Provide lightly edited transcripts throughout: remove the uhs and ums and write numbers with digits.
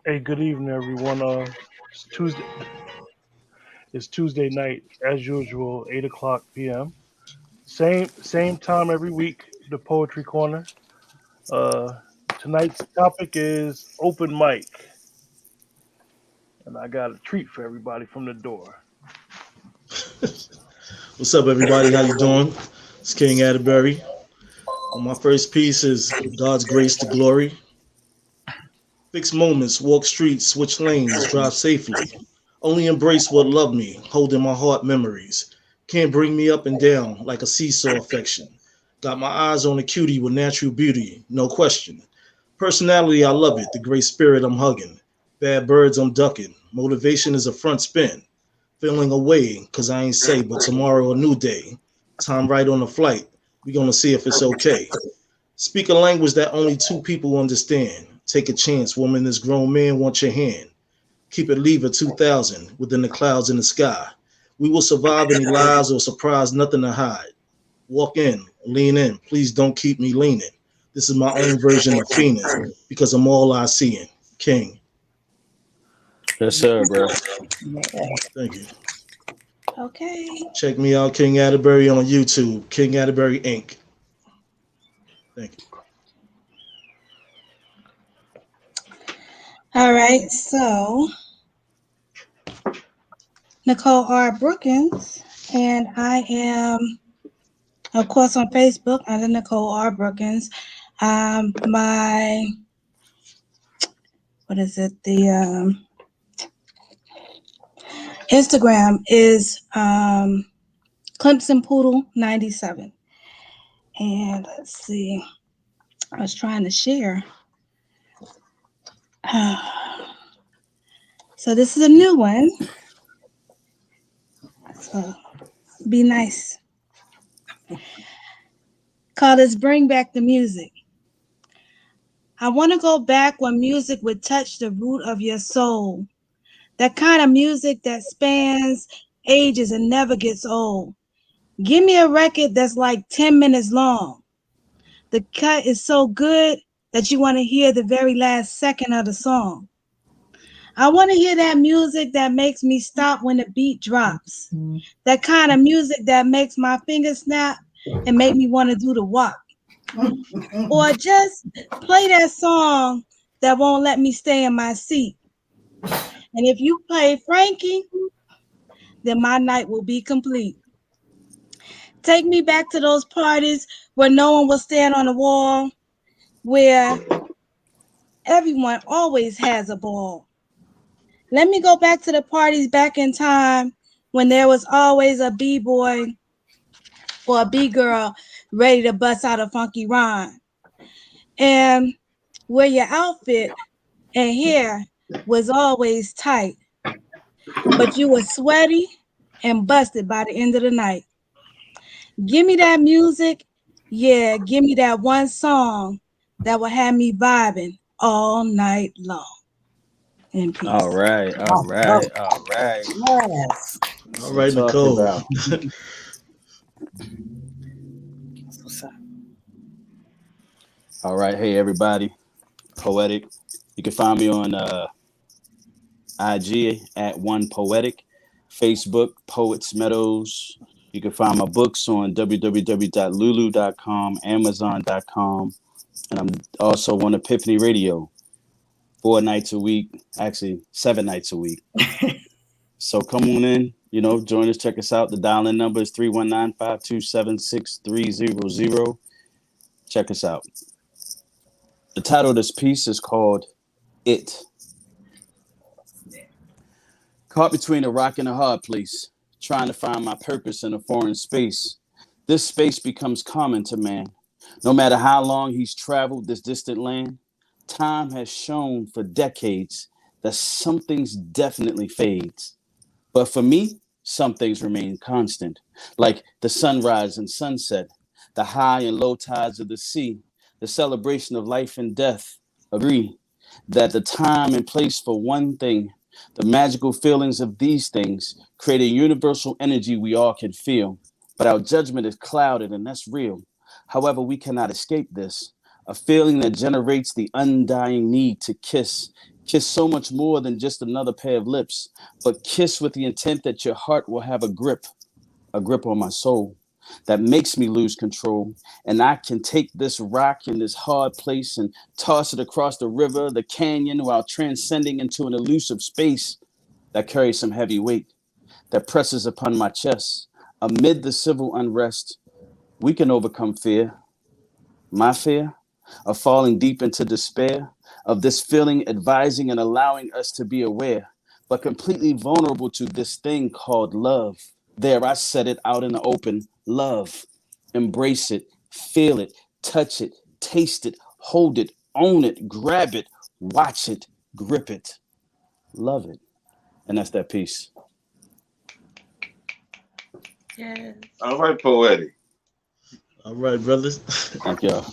Hey, good evening, everyone. It's Tuesday. It's Tuesday night, as usual, 8 o'clock p.m. Same time every week. The Poetry Corner. Uh, Tonight's topic is open mic, and I got a treat for everybody from the door. What's up, everybody? How you doing? It's King Atterberry. My first piece is God's Grace to Glory. Fix moments, walk streets, switch lanes, drive safely. Only embrace what loved me, hold in my heart memories. Can't bring me up and down like a seesaw affection. Got my eyes on a cutie with natural beauty, no question. Personality, I love it. The great spirit, I'm hugging. Bad birds, I'm ducking. Motivation is a front spin. Feeling away, cause I ain't say, but tomorrow a new day. Time right on the flight. We gonna see if it's okay. Speak a language that only two people understand. Take a chance, woman. This grown man wants your hand. Keep it lever 2000 within the clouds in the sky. We will survive any lies or surprise, nothing to hide. Walk in, lean in. Please don't keep me leaning. This is my own version of fiending because I'm all I seeing. King. Yes, sir, bro. Thank you. Okay. Check me out, King Atterbury on YouTube. King Atterbury Inc. Thank you. All right. So, Nicole R. Brookins, and I am, of course, on Facebook under Nicole R. Brookins. My, what is it? The Instagram is Clemson Poodle 97. And let's see. I was trying to share. So this is a new one. So be nice. Call this Bring Back the Music. I want to go back when music would touch the root of your soul. That kind of music that spans ages and never gets old. Give me a record that's like 10 minutes long. The cut is so good that you want to hear the very last second of the song. I want to hear that music that makes me stop when the beat drops. That kind of music that makes my fingers snap and make me want to do the walk. Or just play that song that won't let me stay in my seat. And if you play Frankie, then my night will be complete. Take me back to those parties where no one will stand on the wall, where everyone always has a ball. Let me go back to the parties back in time when there was always a B-boy or a B-girl ready to bust out a funky rhyme. And where your outfit and hair was always tight, but you were sweaty and busted by the end of the night. Give me that music. Yeah, give me that one song that will have me vibing all night long. In peace. All right. Yes. All What right, I'm talking Nicole. about. What's up? All right. Hey, everybody. Poetic. You can find me on IG at One Poetic, Facebook, Poets Meadows. You can find my books on www.lulu.com, amazon.com, and I'm also on Epiphany Radio 4 nights a week, actually 7 nights a week. So come on in, join us, check us out. The dial-in number is 319-527-6300. Check us out. The title of this piece is called It. Caught between a rock and a hard place, trying to find my purpose in a foreign space. This space becomes common to man. No matter how long he's traveled this distant land, time has shown for decades that some things definitely fades. But for me, some things remain constant, like the sunrise and sunset, the high and low tides of the sea, the celebration of life and death. Agree that the time and place for one thing, the magical feelings of these things create a universal energy we all can feel. But our judgment is clouded, and that's real. However, we cannot escape this. A feeling that generates the undying need to kiss Kiss so much more than just another pair of lips, but kiss with the intent that your heart will have a grip on my soul that makes me lose control. And I can take this rock in this hard place and toss it across the river, the canyon, while transcending into an elusive space that carries some heavy weight that presses upon my chest. Amid the civil unrest, we can overcome fear. My fear of falling deep into despair, of this feeling advising and allowing us to be aware, but completely vulnerable to this thing called love. There, I set it out in the open. Love. Embrace it, feel it, touch it, taste it, hold it, own it, grab it, watch it, grip it, love it. And that's that piece. Yes. All right, Poetic. All right, brothers. Thank y'all.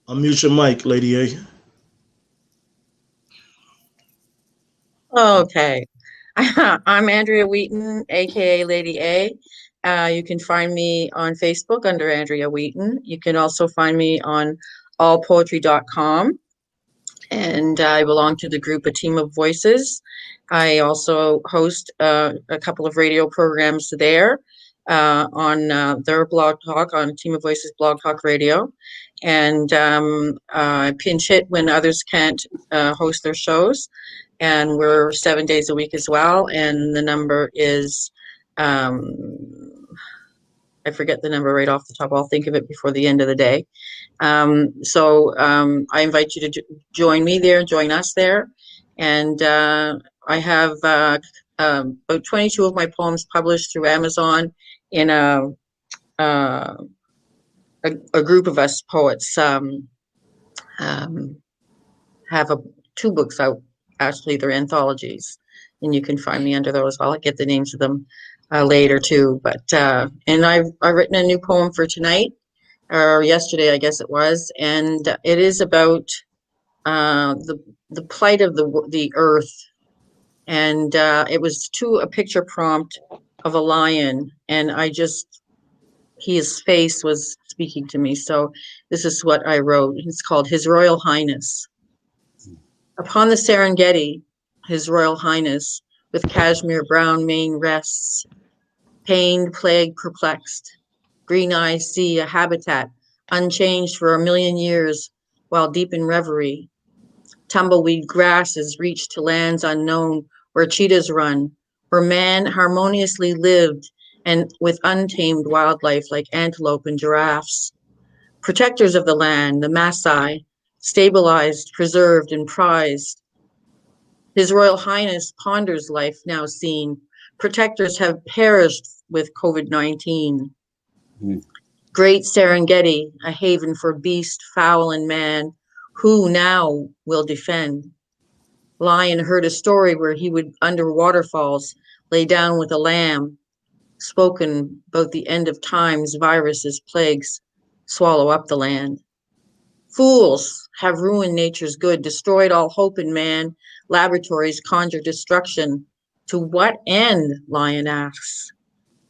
Unmute your mic, Lady A. Okay. I'm Andrea Wheaton, aka Lady A. You can find me on Facebook under Andrea Wheaton. You can also find me on allpoetry.com. And I belong to the group A Team of Voices. I also host a couple of radio programs there on their blog talk, on Team of Voices Blog Talk Radio. And I pinch hit when others can't host their shows. And we're 7 days a week as well. And the number is, I forget the number right off the top. I'll think of it before the end of the day. So I invite you to join me there, join us there. And I have about 22 of my poems published through Amazon in a group of us poets have two books out. Actually, they're anthologies, and you can find me under those. I'll get the names of them later too. But and I've written a new poem for tonight, or yesterday, I guess it was, and it is about the plight of the earth, and it was to a picture prompt of a lion, and his face was speaking to me. So this is what I wrote. It's called His Royal Highness. Upon the Serengeti, His Royal Highness, with cashmere brown mane rests, pained, plagued, perplexed. Green eyes see a habitat unchanged for 1,000,000 years, while deep in reverie. Tumbleweed grasses reach to lands unknown where cheetahs run, where man harmoniously lived and with untamed wildlife like antelope and giraffes. Protectors of the land, the Maasai, stabilized, preserved, and prized. His Royal Highness ponders life now seen. Protectors have perished with COVID-19. Great Serengeti, a haven for beast, fowl, and man, who now will defend? Lion heard a story where he would, under waterfalls, lay down with a lamb, spoken about the end of times, viruses, plagues, swallow up the land. Fools have ruined nature's good, destroyed all hope in man, laboratories conjure destruction. To what end, Lion asks?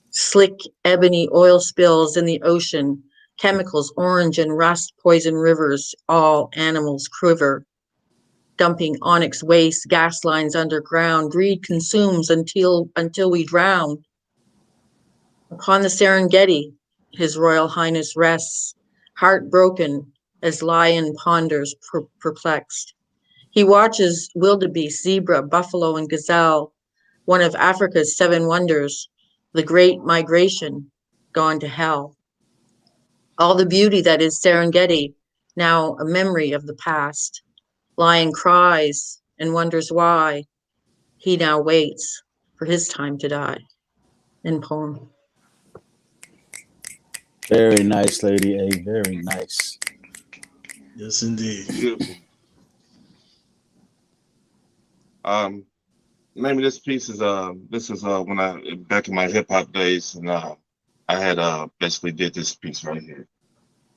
Slick ebony oil spills in the ocean, chemicals, orange and rust, poison rivers, all animals quiver. Dumping onyx waste, gas lines underground, greed consumes until we drown. Upon the Serengeti, His Royal Highness rests, heartbroken as lion ponders perplexed. He watches wildebeest, zebra, buffalo, and gazelle, one of Africa's 7 wonders, the great migration, gone to hell. All the beauty that is Serengeti, now a memory of the past. Lion cries and wonders why. He now waits for his time to die. End poem. Very nice, Lady A. Very nice. Yes, indeed. Beautiful. Name of this piece is when I back in my hip hop days, and I had basically did this piece right here.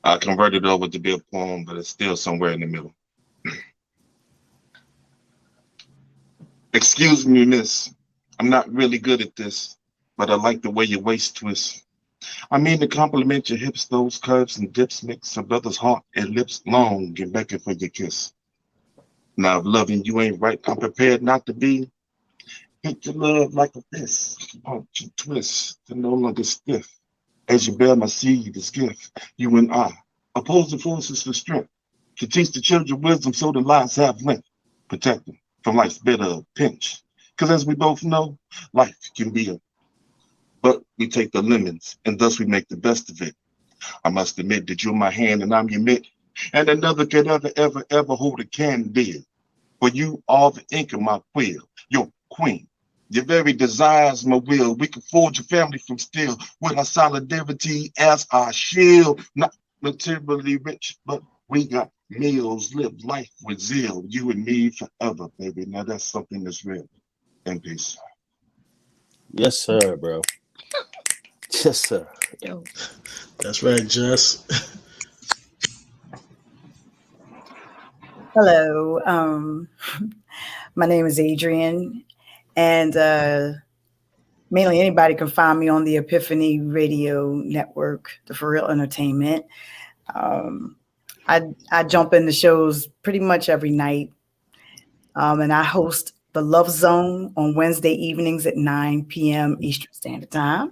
I converted it over to be a poem, but it's still somewhere in the middle. Excuse me, miss. I'm not really good at this, but I like the way your waist twists. I mean to compliment your hips, those curves and dips makes a brother's heart and lips long and beckon for your kiss. Now if loving you ain't right, I'm prepared not to be. Hit your love like a fist, punch and twist to no longer stiff. As you bear my seed as gift, you and I, opposing forces for strength, to teach the children wisdom so the lives have length, protect them from life's bitter pinch. Because as we both know, life can be a, but we take the lemons and thus we make the best of it. I must admit that you're my hand and I'm your mitt, and another could ever hold a candle. For you are the ink of my quill, your queen. Your very desires, my will. We can forge a family from steel with our solidarity as our shield. Not materially rich, but we got meals, live life with zeal. You and me forever, baby. Now that's something that's real. And peace. Yes, sir, bro. Yes, sir. Yo. That's right, Jess. Hello. My name is Adrienne, and mainly anybody can find me on the Epiphany Radio Network, the For Real Entertainment. I jump in the shows pretty much every night, and I host the Love Zone on Wednesday evenings at 9 p.m. Eastern Standard Time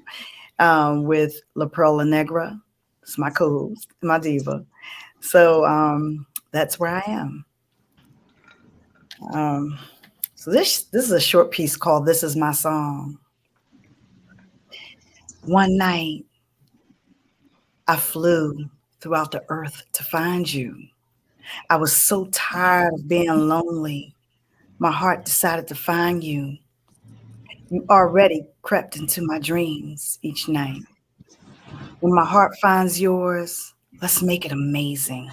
with La Perla Negra. It's my co-host, my diva. So that's where I am. So this is a short piece called "This Is My Song." One night, I flew throughout the earth to find you. I was so tired of being lonely. My heart decided to find you. You already crept into my dreams each night. When my heart finds yours, let's make it amazing.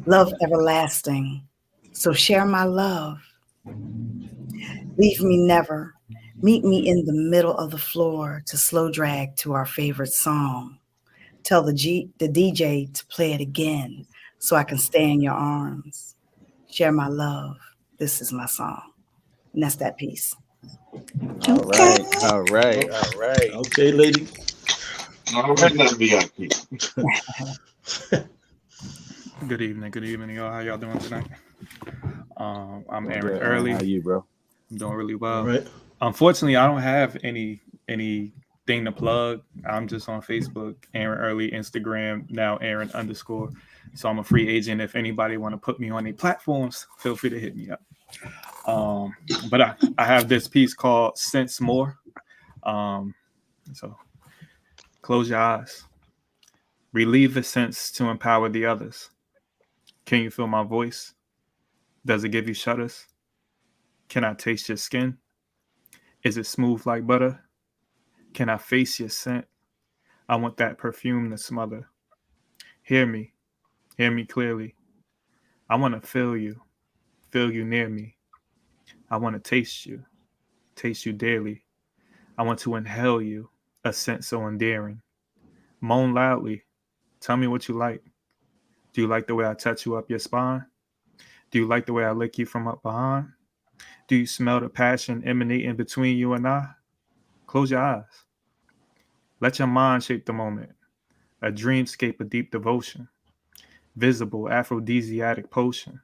Love everlasting. So share my love. Leave me never. Meet me in the middle of the floor to slow drag to our favorite song. Tell the DJ to play it again so I can stay in your arms. Share my love. This is my song. And that's that piece. All right. All right. All right. Okay, lady. All right, now VIP. Good evening, y'all. How y'all doing tonight? I'm Aaron Good. Earlie. How you, bro? I'm doing really well. All right. Unfortunately, I don't have anything to plug. I'm just on Facebook, Aaron Earlie, Instagram, now Aaron _ So I'm a free agent. If anybody want to put me on any platforms, feel free to hit me up. But I have this piece called Sense More. So close your eyes. Relieve the sense to empower the others. Can you feel my voice? Does it give you shudders? Can I taste your skin? Is it smooth like butter? Can I face your scent? I want that perfume to smother. Hear me clearly. I want to feel you near me. I want to taste you daily. I want to inhale you, a scent so endearing. Moan loudly. Tell me what you like. Do you like the way I touch you up your spine? Do you like the way I lick you from up behind? Do you smell the passion emanating between you and I? Close your eyes. Let your mind shape the moment. A dreamscape of deep devotion. Visible aphrodisiac potion.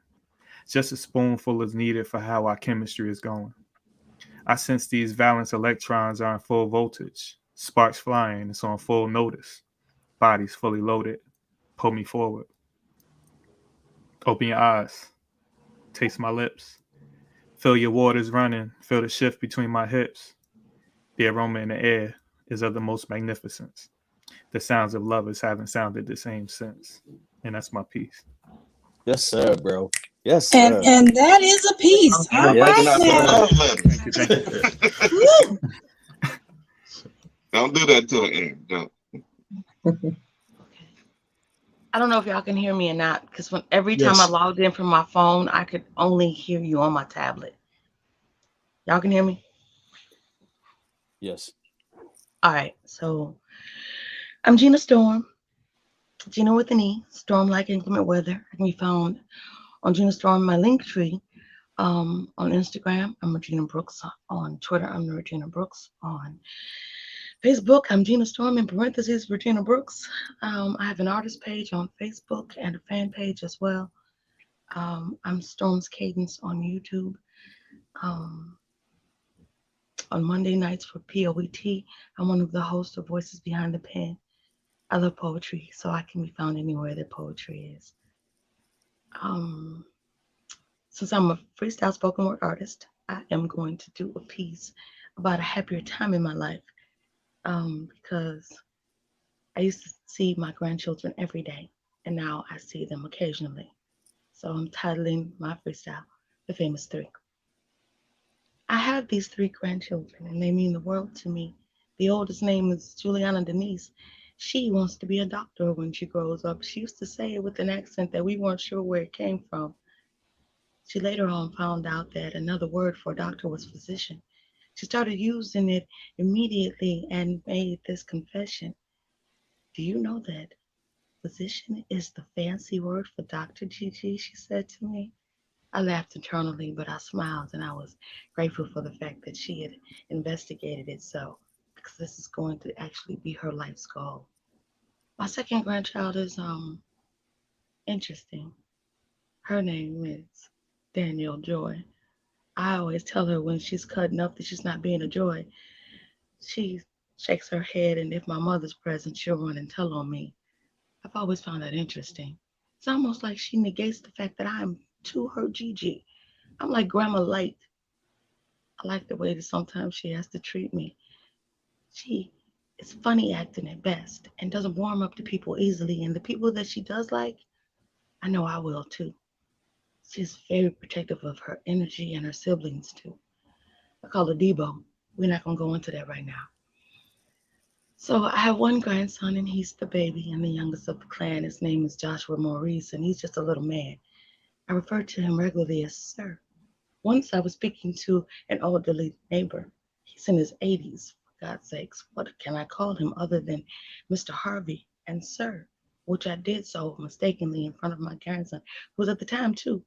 Just a spoonful is needed for how our chemistry is going. I sense these valence electrons are in full voltage. Sparks flying, it's on full notice. Body's fully loaded. Pull me forward. Open your eyes. Taste my lips. Feel your waters running. Feel the shift between my hips. The aroma in the air is of the most magnificence. The sounds of lovers haven't sounded the same since. And that's my piece. Yes, sir, bro. Yes, sir. And that is a piece. All Yeah. right now. Thank you. Woo. Don't do that to him. Don't. I don't know if y'all can hear me or not, because every Yes. time I logged in from my phone, I could only hear you on my tablet. Y'all can hear me? Yes. All right. So I'm Gena Storm. Gena with an E. Storm like inclement weather. I can be found on Gena Storm, my link tree. On Instagram, I'm Regina Brooks. On Twitter, I'm Regina Brooks. On Facebook, I'm Gena Storm, in parentheses, Regina Brooks. I have an artist page on Facebook and a fan page as well. I'm Storm's Cadence on YouTube. On Monday nights for POET, I'm one of the hosts of Voices Behind the Pen. I love poetry, so I can be found anywhere that poetry is. Since I'm a freestyle spoken word artist, I am going to do a piece about a happier time in my life, because I used to see my grandchildren every day, and now I see them occasionally. So I'm titling my freestyle, The Famous Three. I have these three grandchildren, and they mean the world to me. The oldest name is Juliana Denise. She wants to be a doctor when she grows up. She used to say it with an accent that we weren't sure where it came from. She later on found out that another word for doctor was physician. She started using it immediately and made this confession. Do you know that physician is the fancy word for Dr. Gigi? She said to me. I laughed internally, but I smiled, and I was grateful for the fact that she had investigated it so, because this is going to actually be her life's goal. My second grandchild is interesting. Her name is Danielle Joy. I always tell her when she's cutting up that she's not being a joy. She shakes her head, and if my mother's present, she'll run and tell on me. I've always found that interesting. It's almost like she negates the fact that I'm to her Gigi. I'm like Grandma Light. I like the way that sometimes she has to treat me. She is funny acting at best and doesn't warm up to people easily. And the people that she does like, I know I will too. She's very protective of her energy and her siblings too. I call her Debo. We're not going to go into that right now. So I have one grandson, and he's the baby and the youngest of the clan. His name is Joshua Maurice, and he's just a little man. I refer to him regularly as Sir. Once I was speaking to an elderly neighbor. He's in his 80s, for God's sakes. What can I call him other than Mr. Harvey and Sir? Which I did so mistakenly in front of my grandson, who was at the time too.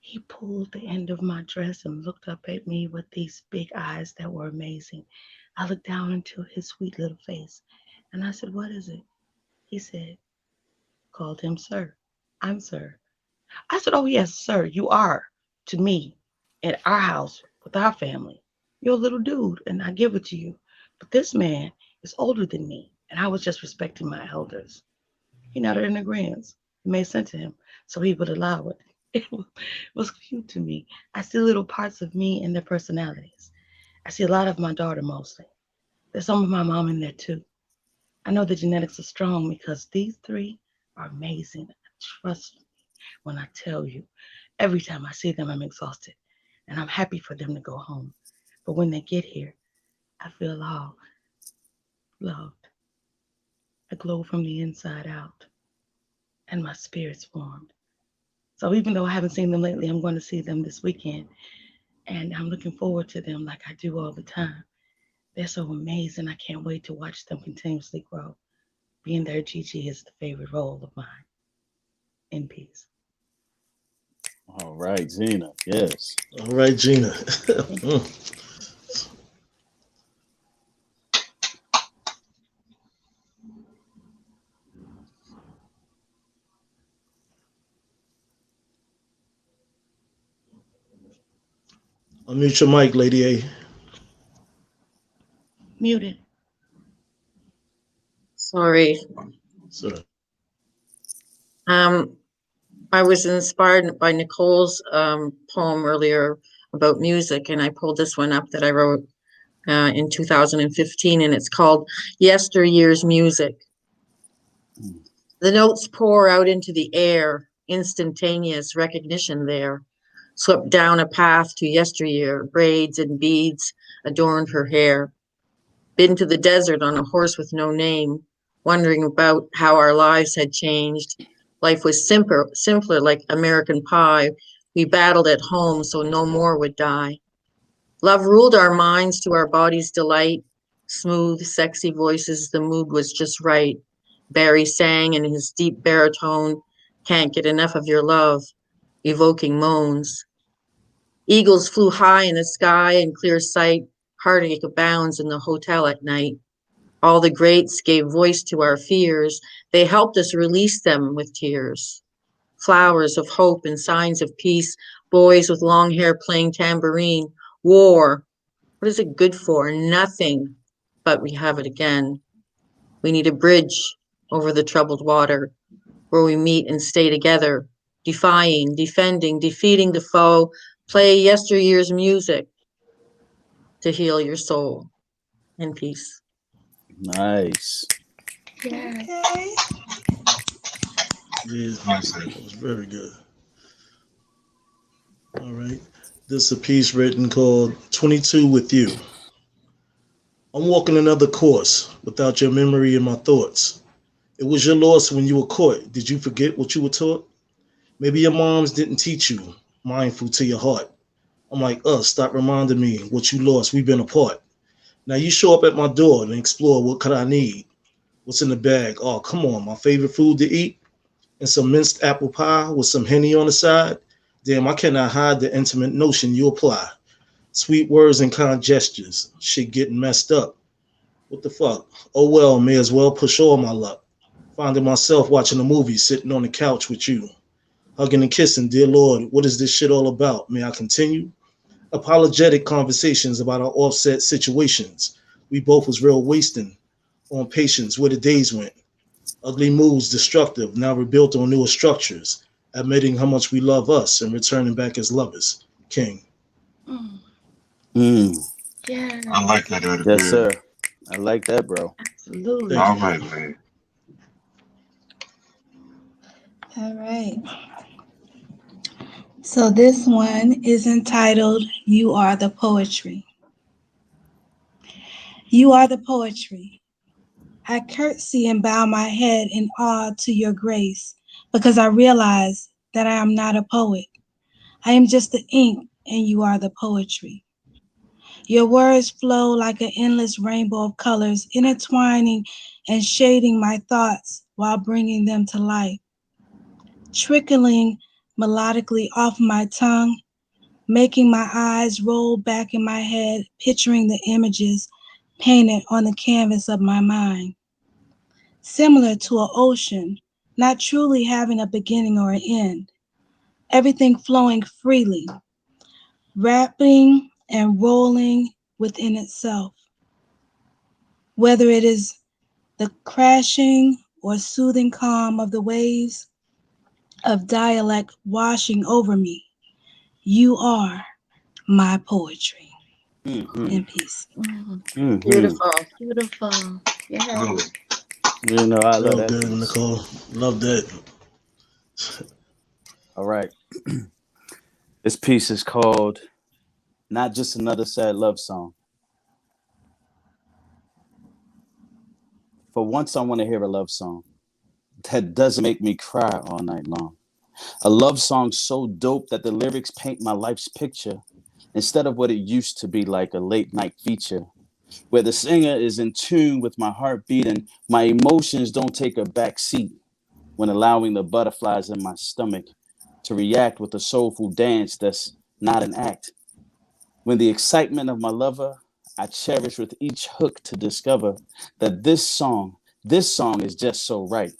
He pulled the end of my dress and looked up at me with these big eyes that were amazing. I looked down into his sweet little face, and I said, "What is it?" He said, called him Sir. I'm Sir. I said, "Oh yes, sir, you are to me at our house with our family. You're a little dude, and I give it to you. But this man is older than me, and I was just respecting my elders." He nodded in agreement. It made sense to him, so he would allow it. It was cute to me. I see little parts of me in their personalities. I see a lot of my daughter mostly. There's some of my mom in there too. I know the genetics are strong because these three are amazing. Trust me when I tell you, every time I see them, I'm exhausted, and I'm happy for them to go home. But when they get here, I feel all loved. I glow from the inside out, and my spirit's warmed. So even though I haven't seen them lately, I'm going to see them this weekend, and I'm looking forward to them like I do all the time. They're so amazing. I can't wait to watch them continuously grow. Being their Gigi is the favorite role of mine. In peace. All right, Gena. Yes. All right, Gena. Unmute your mic, Lady A. Muted. Sorry. Sir. I was inspired by Nicole's poem earlier about music, and I pulled this one up that I wrote in 2015, and it's called Yesteryear's Music. The notes pour out into the air, instantaneous recognition there. Swept down a path to yesteryear, braids and beads adorned her hair. Been to the desert on a horse with no name, wondering about how our lives had changed. Life was simpler like American pie. We battled at home so no more would die. Love ruled our minds to our bodies' delight. Smooth, sexy voices, the mood was just right. Barry sang in his deep baritone, can't get enough of your love, evoking moans. Eagles flew high in the sky in clear sight, Heartache abounds in the hotel at night. All the greats gave voice to our fears. They helped us release them with tears. Flowers of hope and signs of peace, boys with long hair playing tambourine. War, what is it good for? Nothing, but we have it again. We need a bridge over the troubled water where we meet and stay together, defying, defending, defeating the foe. Play yesteryear's music to heal your soul in peace. Nice. Yeah. Okay. Yeah, that was very good. All right. This is a piece written called 22 with You. I'm walking another course without your memory in my thoughts. It was your loss when you were caught. Did you forget what you were taught? Maybe your moms didn't teach you, mindful to your heart. I'm like, stop reminding me what you lost. We've been apart. Now you show up at my door and explore what could I need? What's in the bag? Oh, come on, my favorite food to eat? And some minced apple pie with some Henny on the side? Damn, I cannot hide the intimate notion you apply. Sweet words and kind gestures. Shit getting messed up. What the fuck? Oh well, may as well push all my luck. Finding myself watching a movie sitting on the couch with you. Hugging and kissing, dear Lord, what is this shit all about? May I continue? Apologetic conversations about our offset situations. We both was real wasting on patience where the days went. Ugly moves, destructive, now rebuilt on newer structures. Admitting how much we love us and returning back as lovers. King. Yeah. I like that, Earlie. Yes, sir. I like that, bro. Absolutely. All right, man. All right. So this one is entitled You Are the Poetry. You are the poetry. I curtsy and bow my head in awe to your grace because I realize that I am not a poet. I am just the ink and you are the poetry. Your words flow like an endless rainbow of colors, intertwining and shading my thoughts while bringing them to life. Trickling melodically off my tongue, making my eyes roll back in my head, picturing the images painted on the canvas of my mind. Similar to an ocean, not truly having a beginning or an end. Everything flowing freely, wrapping and rolling within itself. Whether it is the crashing or soothing calm of the waves of dialect washing over me, you are my poetry. In peace. Beautiful. Beautiful. Yeah. Good. You know, I love Real that good, piece. Nicole. Love that. All right. This piece is called Not Just Another Sad Love Song. For once, I want to hear a love song that doesn't make me cry all night long. A love song so dope that the lyrics paint my life's picture instead of what it used to be, like a late night feature, where the singer is in tune with my heartbeat and my emotions don't take a back seat when allowing the butterflies in my stomach to react with a soulful dance that's not an act. When the excitement of my lover, I cherish with each hook to discover that this song is just so right.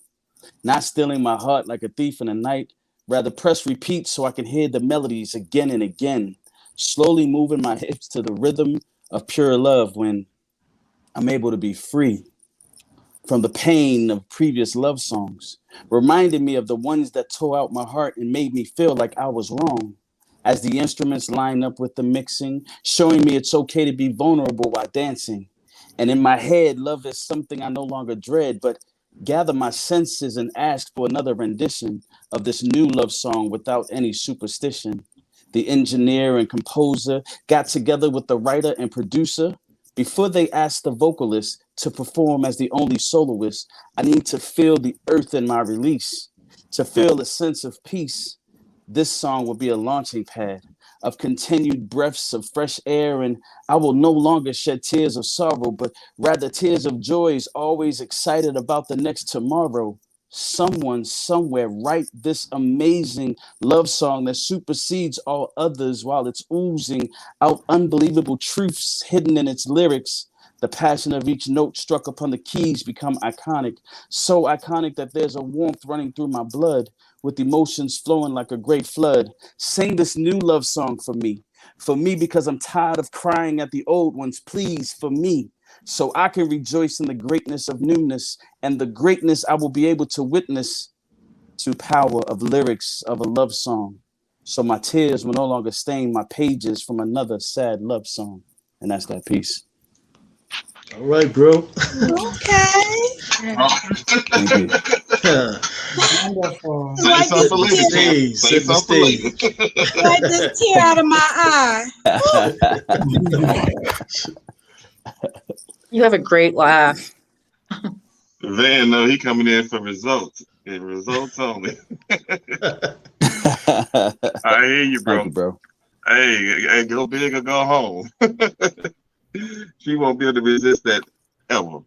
Not stealing my heart like a thief in the night, rather press repeat so I can hear the melodies again and again, slowly moving my hips to the rhythm of pure love when I'm able to be free from the pain of previous love songs, reminding me of the ones that tore out my heart and made me feel like I was wrong. As the instruments line up with the mixing, showing me it's okay to be vulnerable while dancing. And in my head, love is something I no longer dread, but gather my senses and ask for another rendition of this new love song without any superstition. The engineer and composer got together with the writer and producer. Before they asked the vocalist to perform as the only soloist, I need to feel the earth in my release, to feel a sense of peace. This song will be a launching pad of continued breaths of fresh air, and I will no longer shed tears of sorrow, but rather tears of joy, always excited about the next tomorrow. someone somewhere write this amazing love song that supersedes all others while it's oozing out unbelievable truths hidden in its lyrics. The passion of each note struck upon the keys become iconic, so iconic that there's a warmth running through my blood with emotions flowing like a great flood. Sing this new love song for me because I'm tired of crying at the old ones. Please, for me, so I can rejoice in the greatness of newness and the greatness I will be able to witness to power of lyrics of a love song. So my tears will no longer stain my pages from another sad love song. And that's that piece. All right, bro. Okay. Thank you. Wonderful. Say Wipe something for this later, tear, champ. Say Set the something for later. wipe this tear out of my eye. You have a great laugh. Van, no, he coming in for results. And results only. I hear you, bro. Thank you, bro. Hey, go big or go home. She won't be able to resist that ever.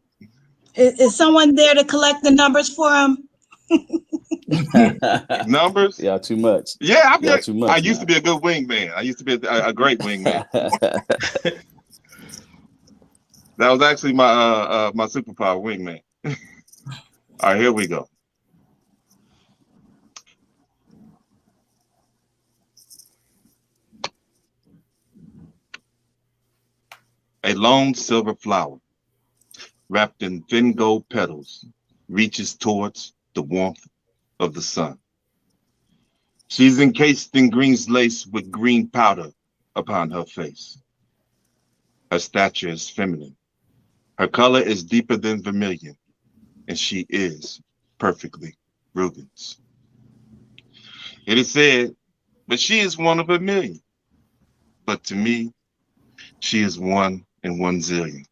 Is someone there to collect the numbers for him? Numbers? Y'all too much. Yeah, Y'all too much I used now. to be a good wingman. I used to be a great wingman. That was actually my my superpower, wingman. All right, here we go. A lone silver flower, wrapped in thin gold petals, reaches towards the warmth of the sun. She's encased in green lace with green powder upon her face. Her stature is feminine. Her color is deeper than vermilion, and she is perfectly Brookins. It is said, but she is one of a million. But to me, she is one in 1 zillion.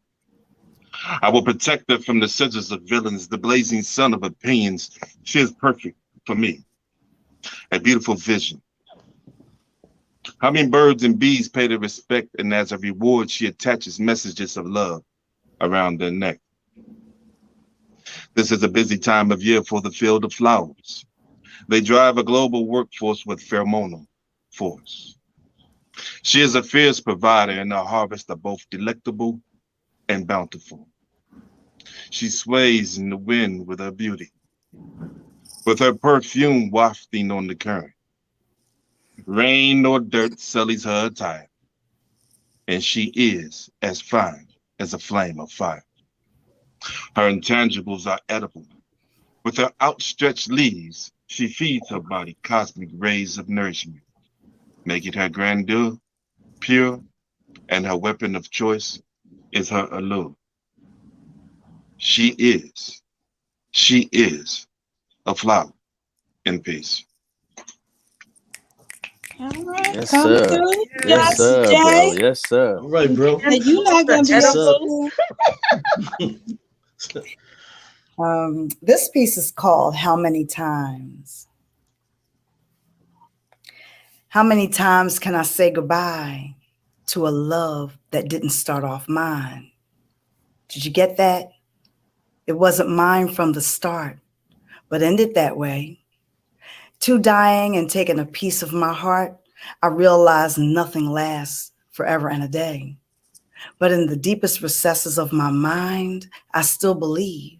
I will protect her from the scissors of villains, the blazing sun of opinions. She is perfect for me. A beautiful vision. Hummingbirds and bees pay her respect, and as a reward, she attaches messages of love around their neck. This is a busy time of year for the field of flowers. They drive a global workforce with pheromonal force. She is a fierce provider, and her harvests are both delectable and bountiful. She sways in the wind with her beauty, with her perfume wafting on the current. Rain nor dirt sullies her attire, and she is as fine as a flame of fire. Her intangibles are edible. With her outstretched leaves, she feeds her body cosmic rays of nourishment, making her grandeur pure, and her weapon of choice is her allure. She is a flower in peace. All right, Yes, come sir. through. Yes, sir, bro. Jay. Yes, sir. All right, bro. And you're not gonna be What's able up? to. This piece is called How Many Times? How many times can I say goodbye to a love that didn't start off mine? Did you get that? It wasn't mine from the start, but ended that way. Too dying and taking a piece of my heart, I realized nothing lasts forever and a day. But in the deepest recesses of my mind, I still believe.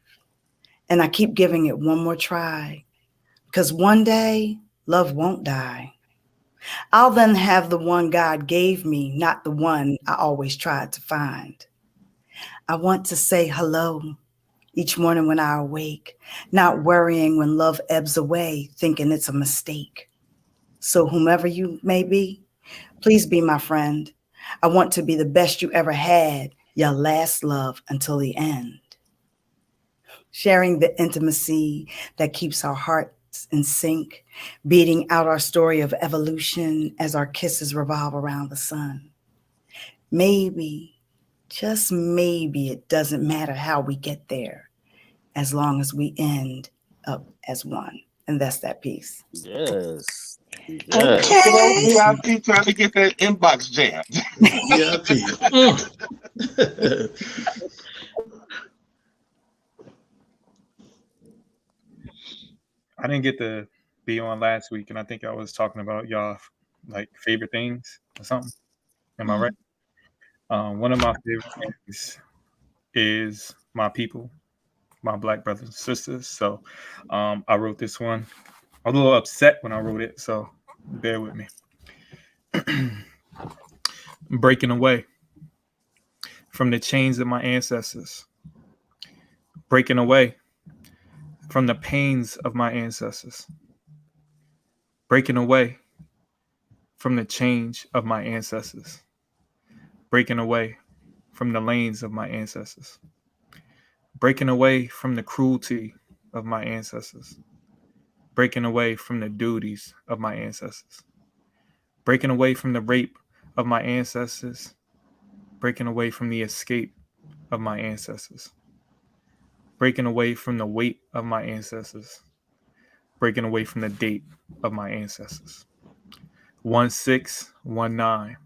And I keep giving it one more try, because one day love won't die. I'll then have the one God gave me, not the one I always tried to find. I want to say hello each morning when I awake, not worrying when love ebbs away, thinking it's a mistake. So whomever you may be, please be my friend. I want to be the best you ever had, your last love until the end. Sharing the intimacy that keeps our hearts in sync, beating out our story of evolution as our kisses revolve around the sun. Maybe, just maybe, it doesn't matter how we get there, as long as we end up as one. And that's that piece. Yes. Yes. Okay. VIP trying to get that inbox jammed. VIP. I didn't get to be on last week, and I think I was talking about y'all like favorite things or something. Am I right? One of my favorite things is my people, my Black brothers and sisters. So I wrote this one. I was a little upset when I wrote it, so bear with me. Breaking away from the chains of my ancestors. Breaking away from the pains of my ancestors. Breaking away from the change of my ancestors. Breaking away from the lanes of my ancestors. Breaking away from the cruelty of my ancestors. Breaking away from the duties of my ancestors. Breaking away from the rape of my ancestors. Breaking away from the escape of my ancestors. Breaking away from the weight of my ancestors. Breaking away from the date of my ancestors. 1619.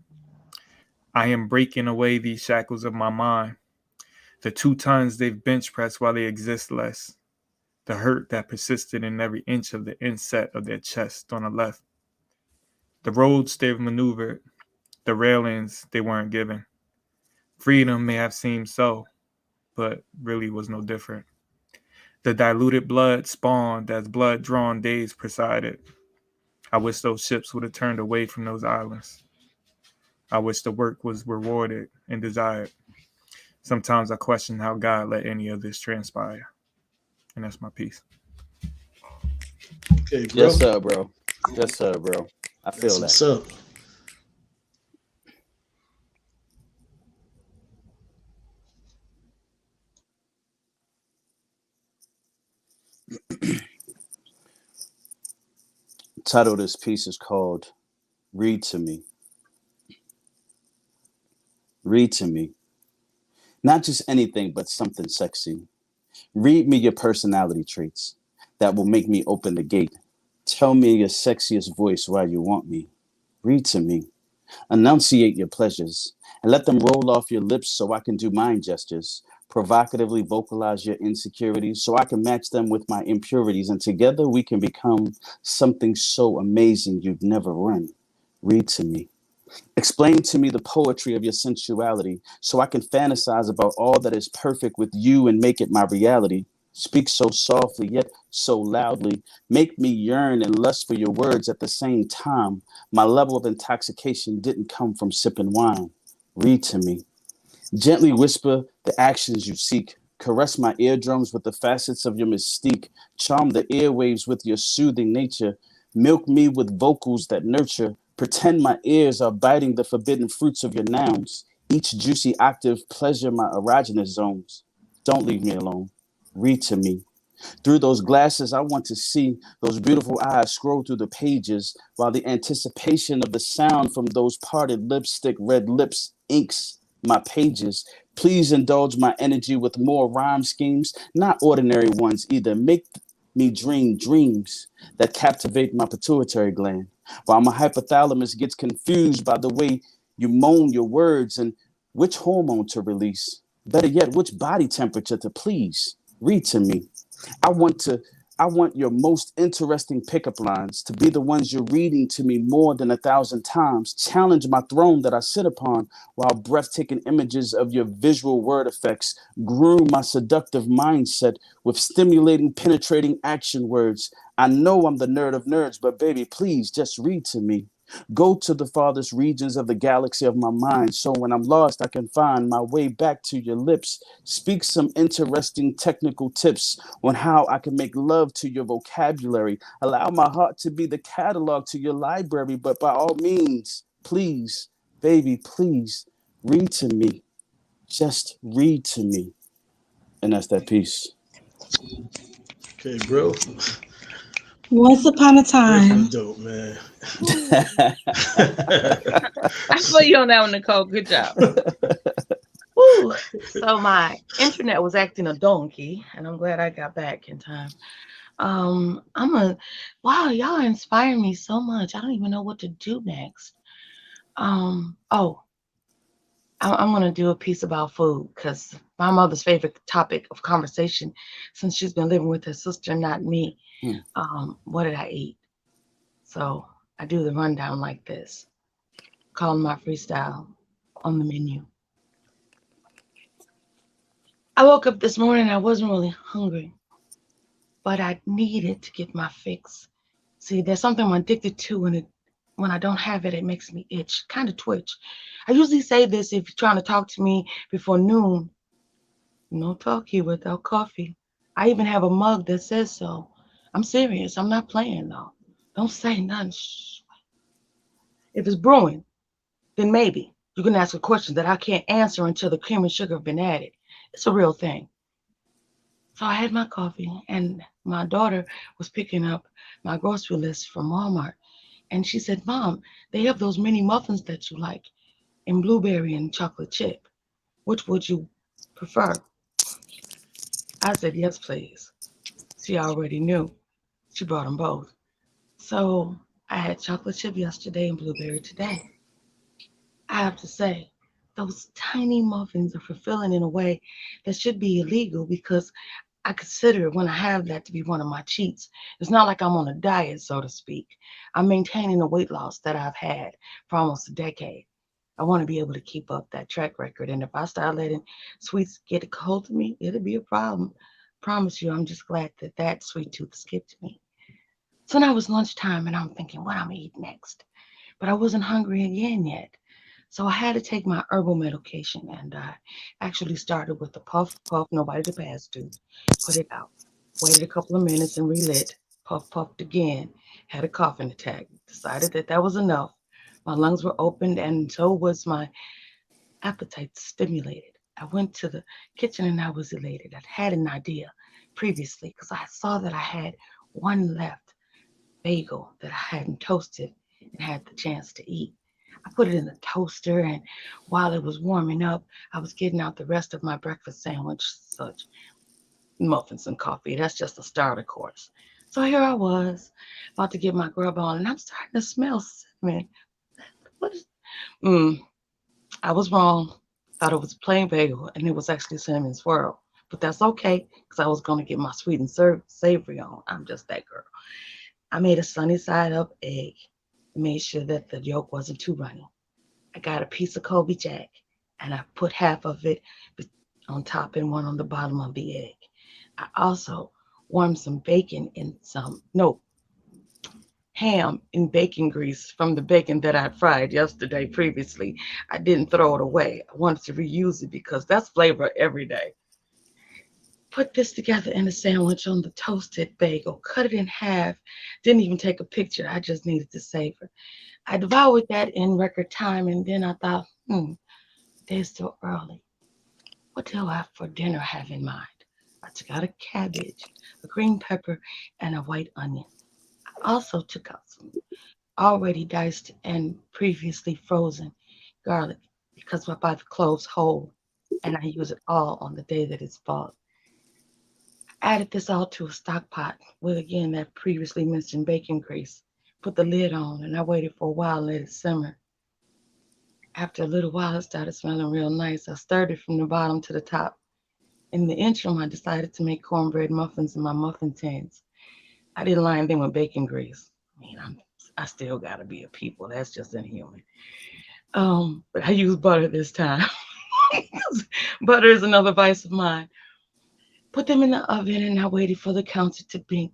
I am breaking away these shackles of my mind. The 2 tons they've bench pressed while they exist less. The hurt that persisted in every inch of the inset of their chest on the left. The roads they've maneuvered. The railings they weren't given. Freedom may have seemed so, but really was no different. The diluted blood spawned as blood-drawn days presided. I wish those ships would have turned away from those islands. I wish the work was rewarded and desired. Sometimes I question how God let any of this transpire. And that's my piece. Okay, bro. Yes, sir, bro. Yes, sir, bro. I feel that. What's up? Title of this piece is called Read to Me. Read to me. Not just anything, but something sexy. Read me your personality traits that will make me open the gate. Tell me your sexiest voice while you want me. Read to me. Enunciate your pleasures and let them roll off your lips so I can do mind gestures. Provocatively vocalize your insecurities so I can match them with my impurities, and together we can become something so amazing you'd never run. Read to me. Explain to me the poetry of your sensuality so I can fantasize about all that is perfect with you and make it my reality. Speak so softly yet so loudly. Make me yearn and lust for your words at the same time. My level of intoxication didn't come from sipping wine. Read to me. Gently whisper the actions you seek. Caress my eardrums with the facets of your mystique. Charm the airwaves with your soothing nature. Milk me with vocals that nurture. Pretend my ears are biting the forbidden fruits of your nouns. Each juicy octave pleasure my erogenous zones. Don't leave me alone. Read to me. Through those glasses, I want to see those beautiful eyes scroll through the pages while the anticipation of the sound from those parted lipstick red lips inks my pages. Please indulge my energy with more rhyme schemes, not ordinary ones either. Make me dream dreams that captivate my pituitary gland, while my hypothalamus gets confused by the way you moan your words and which hormone to release. Better yet, which body temperature to please. Read to me. I want your most interesting pickup lines to be the ones you're reading to me more than 1,000 times. Challenge my throne that I sit upon while breathtaking images of your visual word effects groom my seductive mindset with stimulating, penetrating action words. I know I'm the nerd of nerds, but baby, please just read to me. Go to the farthest regions of the galaxy of my mind so when I'm lost, I can find my way back to your lips. Speak some interesting technical tips on how I can make love to your vocabulary. Allow my heart to be the catalog to your library, but by all means, please, baby, please read to me. Just read to me. And that's that piece. Okay, bro. Once upon a time. Dope, man. I feel you on that one, Nicole. Good job. Woo. So my internet was acting a donkey, and I'm glad I got back in time. Wow, y'all inspire me so much. I don't even know what to do next. Oh, I'm going to do a piece about food because my mother's favorite topic of conversation since she's been living with her sister, not me. What did I eat? So I do the rundown like this. Call my freestyle on the menu. I woke up this morning, I wasn't really hungry, but I needed to get my fix. See, there's something I'm addicted to, and when I don't have it, it makes me itch, kind of twitch. I usually say this if you're trying to talk to me before noon. No talkie without coffee. I even have a mug that says so. I'm serious. I'm not playing, though. Don't say nothing. Shh. If it's brewing, then maybe you can ask a question that I can't answer until the cream and sugar have been added. It's a real thing. So I had my coffee, and my daughter was picking up my grocery list from Walmart. And she said, Mom, they have those mini muffins that you like in blueberry and chocolate chip. Which would you prefer? I said, yes, please. She already knew. She brought them both. So I had chocolate chip yesterday and blueberry today. I have to say, those tiny muffins are fulfilling in a way that should be illegal because I consider when I have that to be one of my cheats. It's not like I'm on a diet, so to speak. I'm maintaining the weight loss that I've had for almost a decade. I want to be able to keep up that track record. And if I start letting sweets get a hold of me, it'll be a problem. Promise you, I'm just glad that that sweet tooth skipped me. So now it's lunchtime and I'm thinking, what I'm gonna eat next? But I wasn't hungry again yet. So I had to take my herbal medication, and I actually started with the puff, nobody to pass to, put it out. Waited a couple of minutes and relit, puffed again, had a coughing attack, decided that that was enough. My lungs were opened and so was my appetite stimulated. I went to the kitchen and I was elated. I'd had an idea previously because I saw that I had one left bagel that I hadn't toasted and had the chance to eat. I put it in the toaster, and while it was warming up, I was getting out the rest of my breakfast sandwich, such muffins and coffee. That's just a starter course. So here I was, about to get my grub on, and I'm starting to smell cinnamon. What is? I was wrong. Thought it was a plain bagel, and it was actually cinnamon swirl. But that's okay, because I was going to get my sweet and savory on. I'm just that girl. I made a sunny side up egg. Made sure that the yolk wasn't too runny. I got a piece of Kobe Jack, and I put half of it on top and one on the bottom of the egg. I also warmed some bacon in ham in bacon grease from the bacon that I fried yesterday previously. I didn't throw it away. I wanted to reuse it because that's flavor every day. Put this together in a sandwich on the toasted bagel, cut it in half, didn't even take a picture. I just needed to savor. I devoured that in record time, and then I thought, they're still early. What do I for dinner have in mind? I took out a cabbage, a green pepper, and a white onion. I also took out some already diced and previously frozen garlic because I buy the cloves whole, and I use it all on the day that it's bought. Added this all to a stock pot with, again, that previously mentioned bacon grease. Put the lid on, and I waited for a while and let it simmer. After a little while, it started smelling real nice. I stirred it from the bottom to the top. In the interim, I decided to make cornbread muffins in my muffin tins. I didn't line them with bacon grease. I still gotta be a people. That's just inhuman. But I used butter this time. Butter is another vice of mine. Put them in the oven, and I waited for the counter to bing.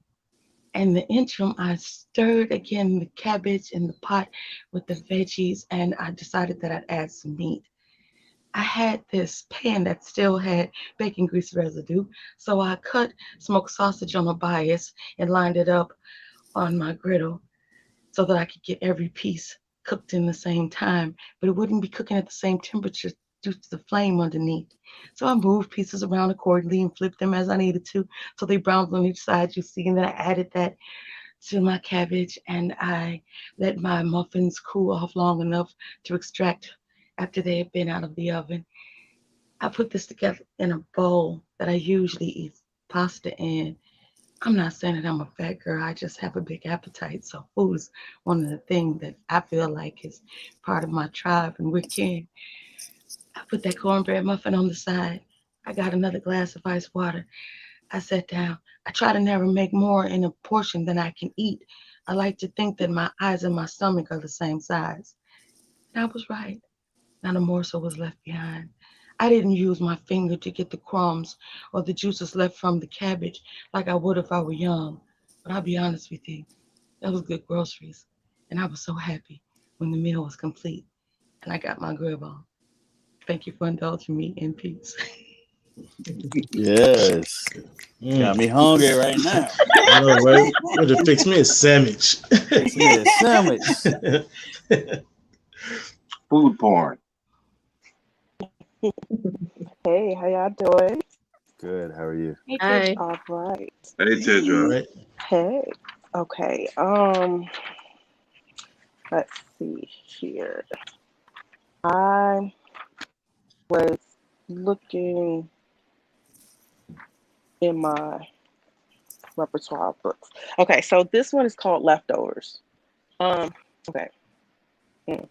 In the interim, I stirred again the cabbage in the pot with the veggies, and I decided that I'd add some meat. I had this pan that still had bacon grease residue, so I cut smoked sausage on a bias and lined it up on my griddle so that I could get every piece cooked in the same time, but it wouldn't be cooking at the same temperature due to the flame underneath. So I moved pieces around accordingly and flipped them as I needed to so they browned on each side, you see, and then I added that to my cabbage, and I let my muffins cool off long enough to extract after they had been out of the oven. I put this together in a bowl that I usually eat pasta in. I'm not saying that I'm a fat girl. I just have a big appetite. So food is one of the things that I feel like is part of my tribe and we're kin. I put that cornbread muffin on the side. I got another glass of ice water. I sat down. I try to never make more in a portion than I can eat. I like to think that my eyes and my stomach are the same size. And I was right. Not a morsel was left behind. I didn't use my finger to get the crumbs or the juices left from the cabbage like I would if I were young. But I'll be honest with you, that was good groceries. And I was so happy when the meal was complete and I got my grub on. Thank you for indulging me in peace. Yes. Got me hungry right now. I know, right? Would have fixed me a sandwich. Fix me a sandwich. Food porn. Hey, how y'all doing? Good. How are you? Hi. All right. Hey, Tedra. Right? Hey. Okay. Let's see here. I was looking in my repertoire of books. Okay, so this one is called Leftovers. Okay. Mm.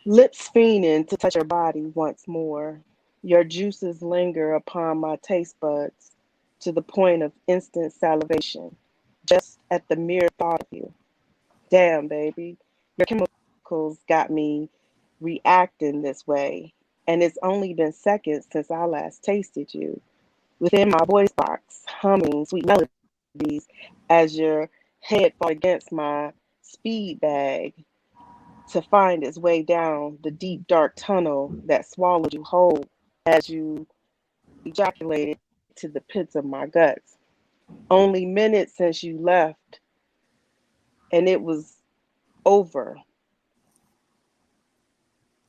Lips fiending to touch your body once more. Your juices linger upon my taste buds to the point of instant salivation, just at the mere thought of you. Damn, baby, your chemicals got me reacting this way, and it's only been seconds since I last tasted you. Within my voice box, humming sweet melodies as your head fought against my speed bag to find its way down the deep, dark tunnel that swallowed you whole as you ejaculated to the pits of my guts. Only minutes since you left, and it was over.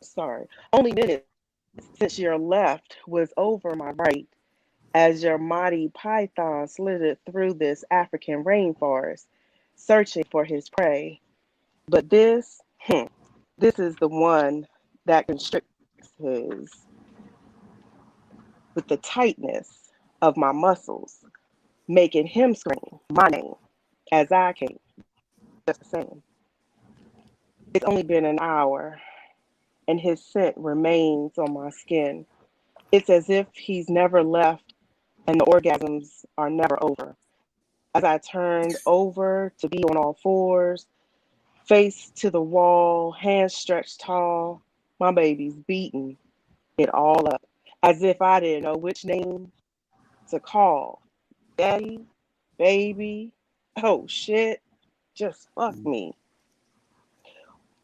Sorry. Only minutes since your left was over my right as your mighty python slithered through this African rainforest, searching for his prey. But this is the one that constricts his with the tightness of my muscles, making him scream my name as I came, just the same. It's only been an hour, and his scent remains on my skin. It's as if he's never left and the orgasms are never over. As I turned over to be on all fours, face to the wall, hands stretched tall, my baby's beating it all up, as if I didn't know which name to call. Daddy, baby, oh shit, just fuck me.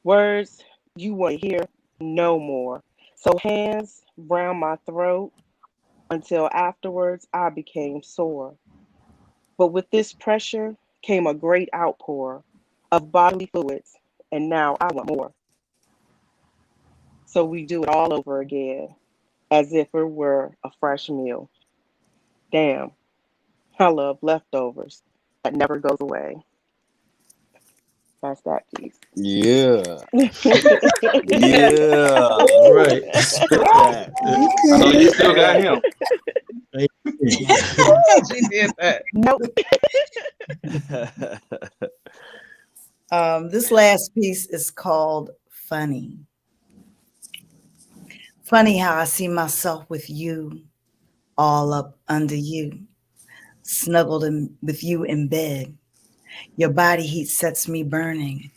Words you want to hear no more. So hands round my throat until afterwards I became sore. But with this pressure came a great outpour of bodily fluids, and now I want more. So we do it all over again, as if it were a fresh meal. Damn, I love leftovers. That never goes away. That's that piece. Yeah. Yeah. All right. Spit that. I know you still got him. She did that. Nope. This last piece is called Funny. Funny how I see myself with you, all up under you, snuggled with you in bed. Your body heat sets me burning,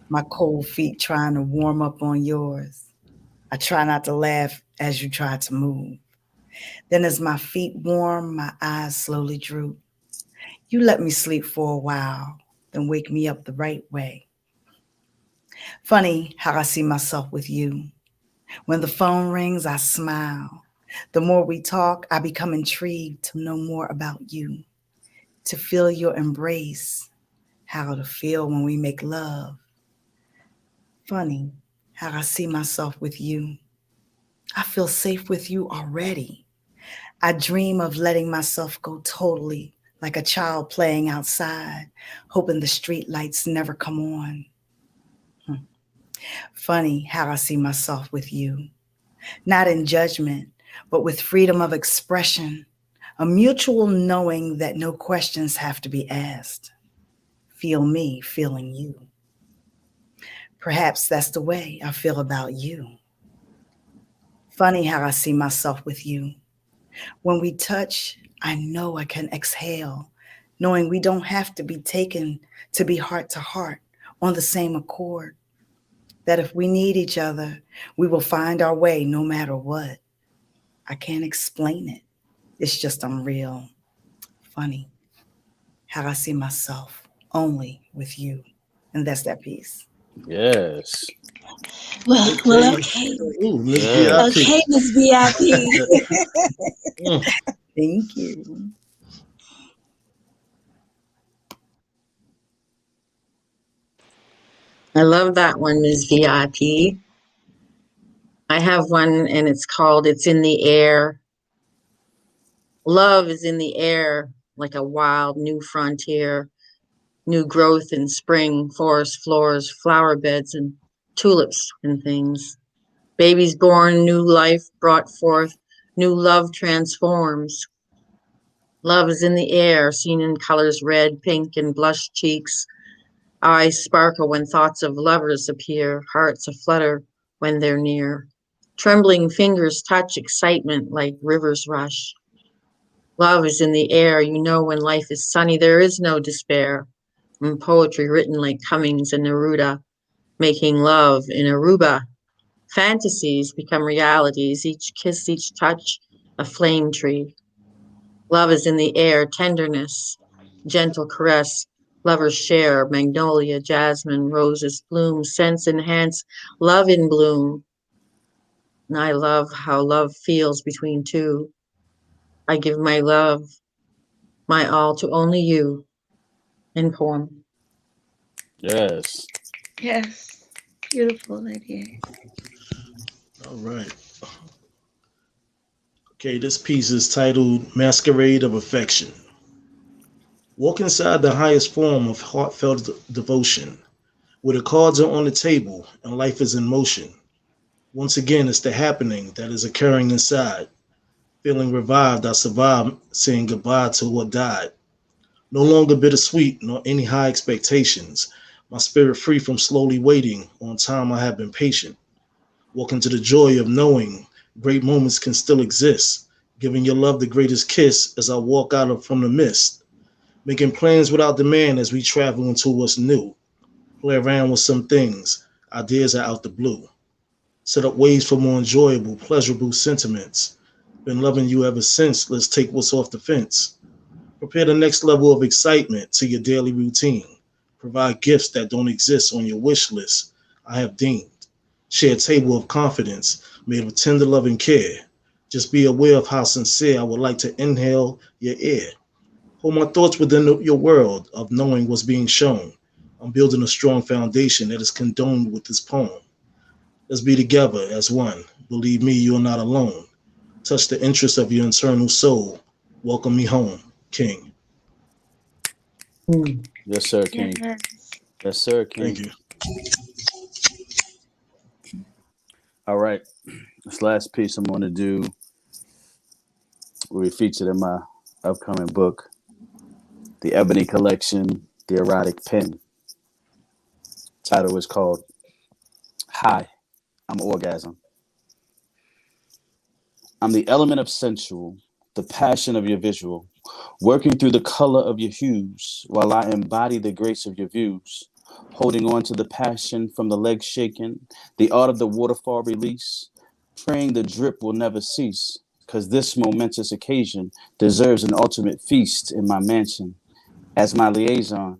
my cold feet trying to warm up on yours. I try not to laugh as you try to move. Then as my feet warm, my eyes slowly droop. You let me sleep for a while, then wake me up the right way. Funny how I see myself with you. When the phone rings, I smile. The more we talk, I become intrigued to know more about you, to feel your embrace, how to feel when we make love. Funny how I see myself with you. I feel safe with you already. I dream of letting myself go totally, like a child playing outside, hoping the street lights never come on. Funny how I see myself with you. Not in judgment, but with freedom of expression, a mutual knowing that no questions have to be asked. Feel me feeling you. Perhaps that's the way I feel about you. Funny how I see myself with you. When we touch, I know I can exhale, knowing we don't have to be taken to be heart to heart on the same accord. That if we need each other, we will find our way no matter what. I can't explain it. It's just unreal. Funny how I see myself only with you. And that's that piece. Yes. Well, Okay. okay. Ooh, Miss Yes. VIP. Okay, Miss VIP. Mm. Thank you. I love that one, Ms. VIP. I have one and it's called It's in the Air. Love is in the air like a wild new frontier, new growth in spring, forest floors, flower beds, and tulips and things. Babies born, new life brought forth, new love transforms. Love is in the air, seen in colors red, pink, and blush cheeks. Eyes sparkle when thoughts of lovers appear, hearts aflutter when they're near. Trembling fingers touch excitement like rivers rush. Love is in the air, you know when life is sunny, there is no despair. And poetry written like Cummings and Neruda, making love in Aruba. Fantasies become realities, each kiss, each touch, a flame tree. Love is in the air, tenderness, gentle caress. Lovers share, magnolia, jasmine, roses bloom, scents enhance, love in bloom. And I love how love feels between two. I give my love, my all to only you. In poem. Yes. Yes. Beautiful, Lady All right. Okay, this piece is titled Masquerade of Affection. Walk inside the highest form of heartfelt devotion, where the cards are on the table and life is in motion. Once again, it's the happening that is occurring inside. Feeling revived, I survived, saying goodbye to what died. No longer bittersweet, nor any high expectations. My spirit free from slowly waiting. On time, I have been patient. Walking to the joy of knowing great moments can still exist. Giving your love the greatest kiss as I walk out from the mist. Making plans without demand as we travel into what's new. Play around with some things. Ideas are out the blue. Set up ways for more enjoyable, pleasurable sentiments. Been loving you ever since. Let's take what's off the fence. Prepare the next level of excitement to your daily routine. Provide gifts that don't exist on your wish list. I have deemed. Share a table of confidence made of tender love and care. Just be aware of how sincere I would like to inhale your ear. Hold my thoughts within your world of knowing what's being shown. I'm building a strong foundation that is condoned with this poem. Let's be together as one. Believe me, you're not alone. Touch the interest of your internal soul. Welcome me home, King. Yes, sir, King. Yes. Yes, sir, King. Thank you. All right. This last piece I'm going to do will be featured in my upcoming book, The Ebony Collection, The Erotic Pen. Title is called Hi, I'm Orgasm. I'm the element of sensual, the passion of your visual, working through the color of your hues while I embody the grace of your views, holding on to the passion from the legs shaking, the art of the waterfall release, praying the drip will never cease, because this momentous occasion deserves an ultimate feast in my mansion. As my liaison,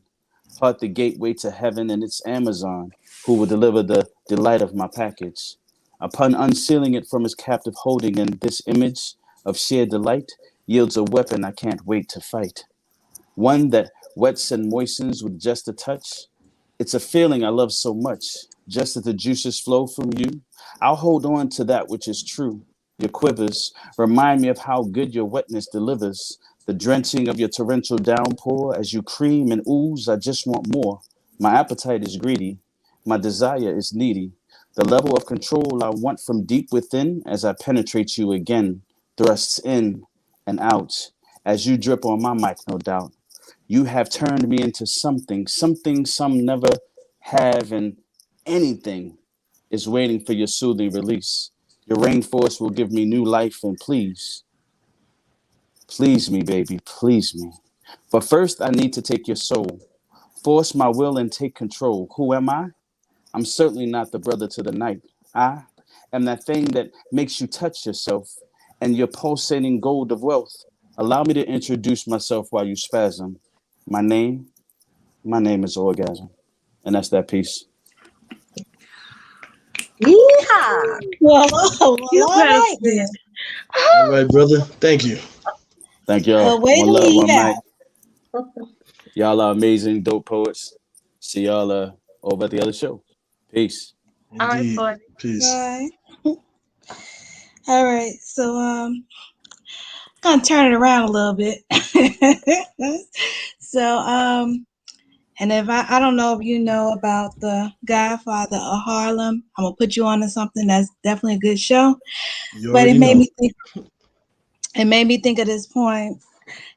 part the gateway to heaven and its Amazon, who will deliver the delight of my package. Upon unsealing it from his captive holding, and this image of sheer delight yields a weapon I can't wait to fight. One that wets and moistens with just a touch. It's a feeling I love so much. Just as the juices flow from you, I'll hold on to that which is true. Your quivers remind me of how good your wetness delivers. The drenching of your torrential downpour as you cream and ooze, I just want more. My appetite is greedy. My desire is needy. The level of control I want from deep within as I penetrate you again, thrusts in and out as you drip on my mic, no doubt. You have turned me into something some never have, and anything is waiting for your soothing release. Your rainforest will give me new life, and please me, baby, please me. But first, I need to take your soul, force my will and take control. Who am I? I'm certainly not the brother to the night. I am that thing that makes you touch yourself and your pulsating gold of wealth. Allow me to introduce myself while you spasm. My name is Orgasm. And that's that piece. Yeehaw! Well, You all better right spit. then. All right, brother. Thank you. Thank y'all. Way One to love, lead one mic. out. Y'all are amazing, dope poets. See y'all over at the other show. Peace. All right, Indeed. Poetic. Peace. Right. All right. So gonna turn it around a little bit. So and if I don't know if you know about the Godfather of Harlem, I'm gonna put you on to something that's definitely a good show. You But already know. it made me think of this point,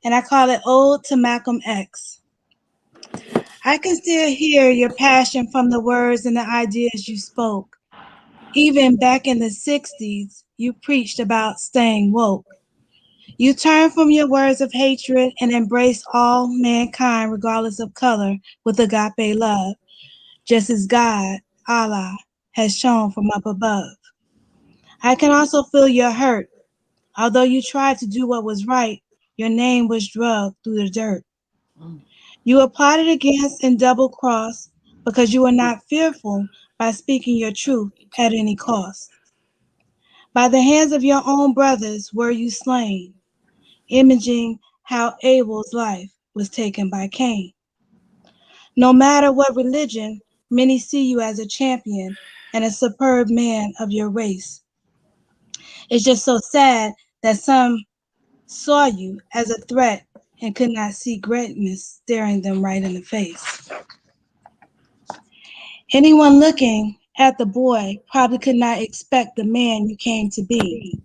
and I call it Ode to Malcolm X. I can still hear your passion from the words and the ideas you spoke. Even back in the 60s, you preached about staying woke. You turned from your words of hatred and embraced all mankind, regardless of color, with agape love, just as God, Allah, has shown from up above. I can also feel your hurt. Although you tried to do what was right, your name was drugged through the dirt. You were plotted against and double-crossed because you were not fearful by speaking your truth at any cost. By the hands of your own brothers were you slain, imaging how Abel's life was taken by Cain. No matter what religion, many see you as a champion and a superb man of your race. It's just so sad that some saw you as a threat and could not see greatness staring them right in the face. Anyone looking at the boy probably could not expect the man you came to be,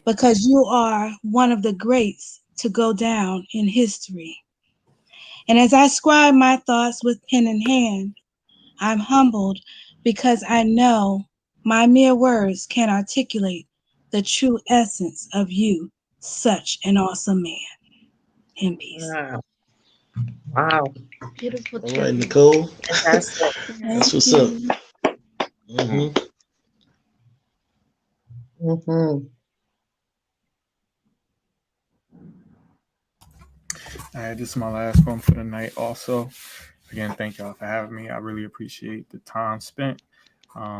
because you are one of the greats to go down in history. And as I scribe my thoughts with pen in hand, I'm humbled because I know my mere words can't articulate the true essence of you, such an awesome man. In peace. Wow. Wow. Beautiful. All right, Nicole. Fantastic. That's what's up. Mm-hmm. Mm-hmm. All right, this is my last one for the night. Also, again, thank y'all for having me. I really appreciate the time spent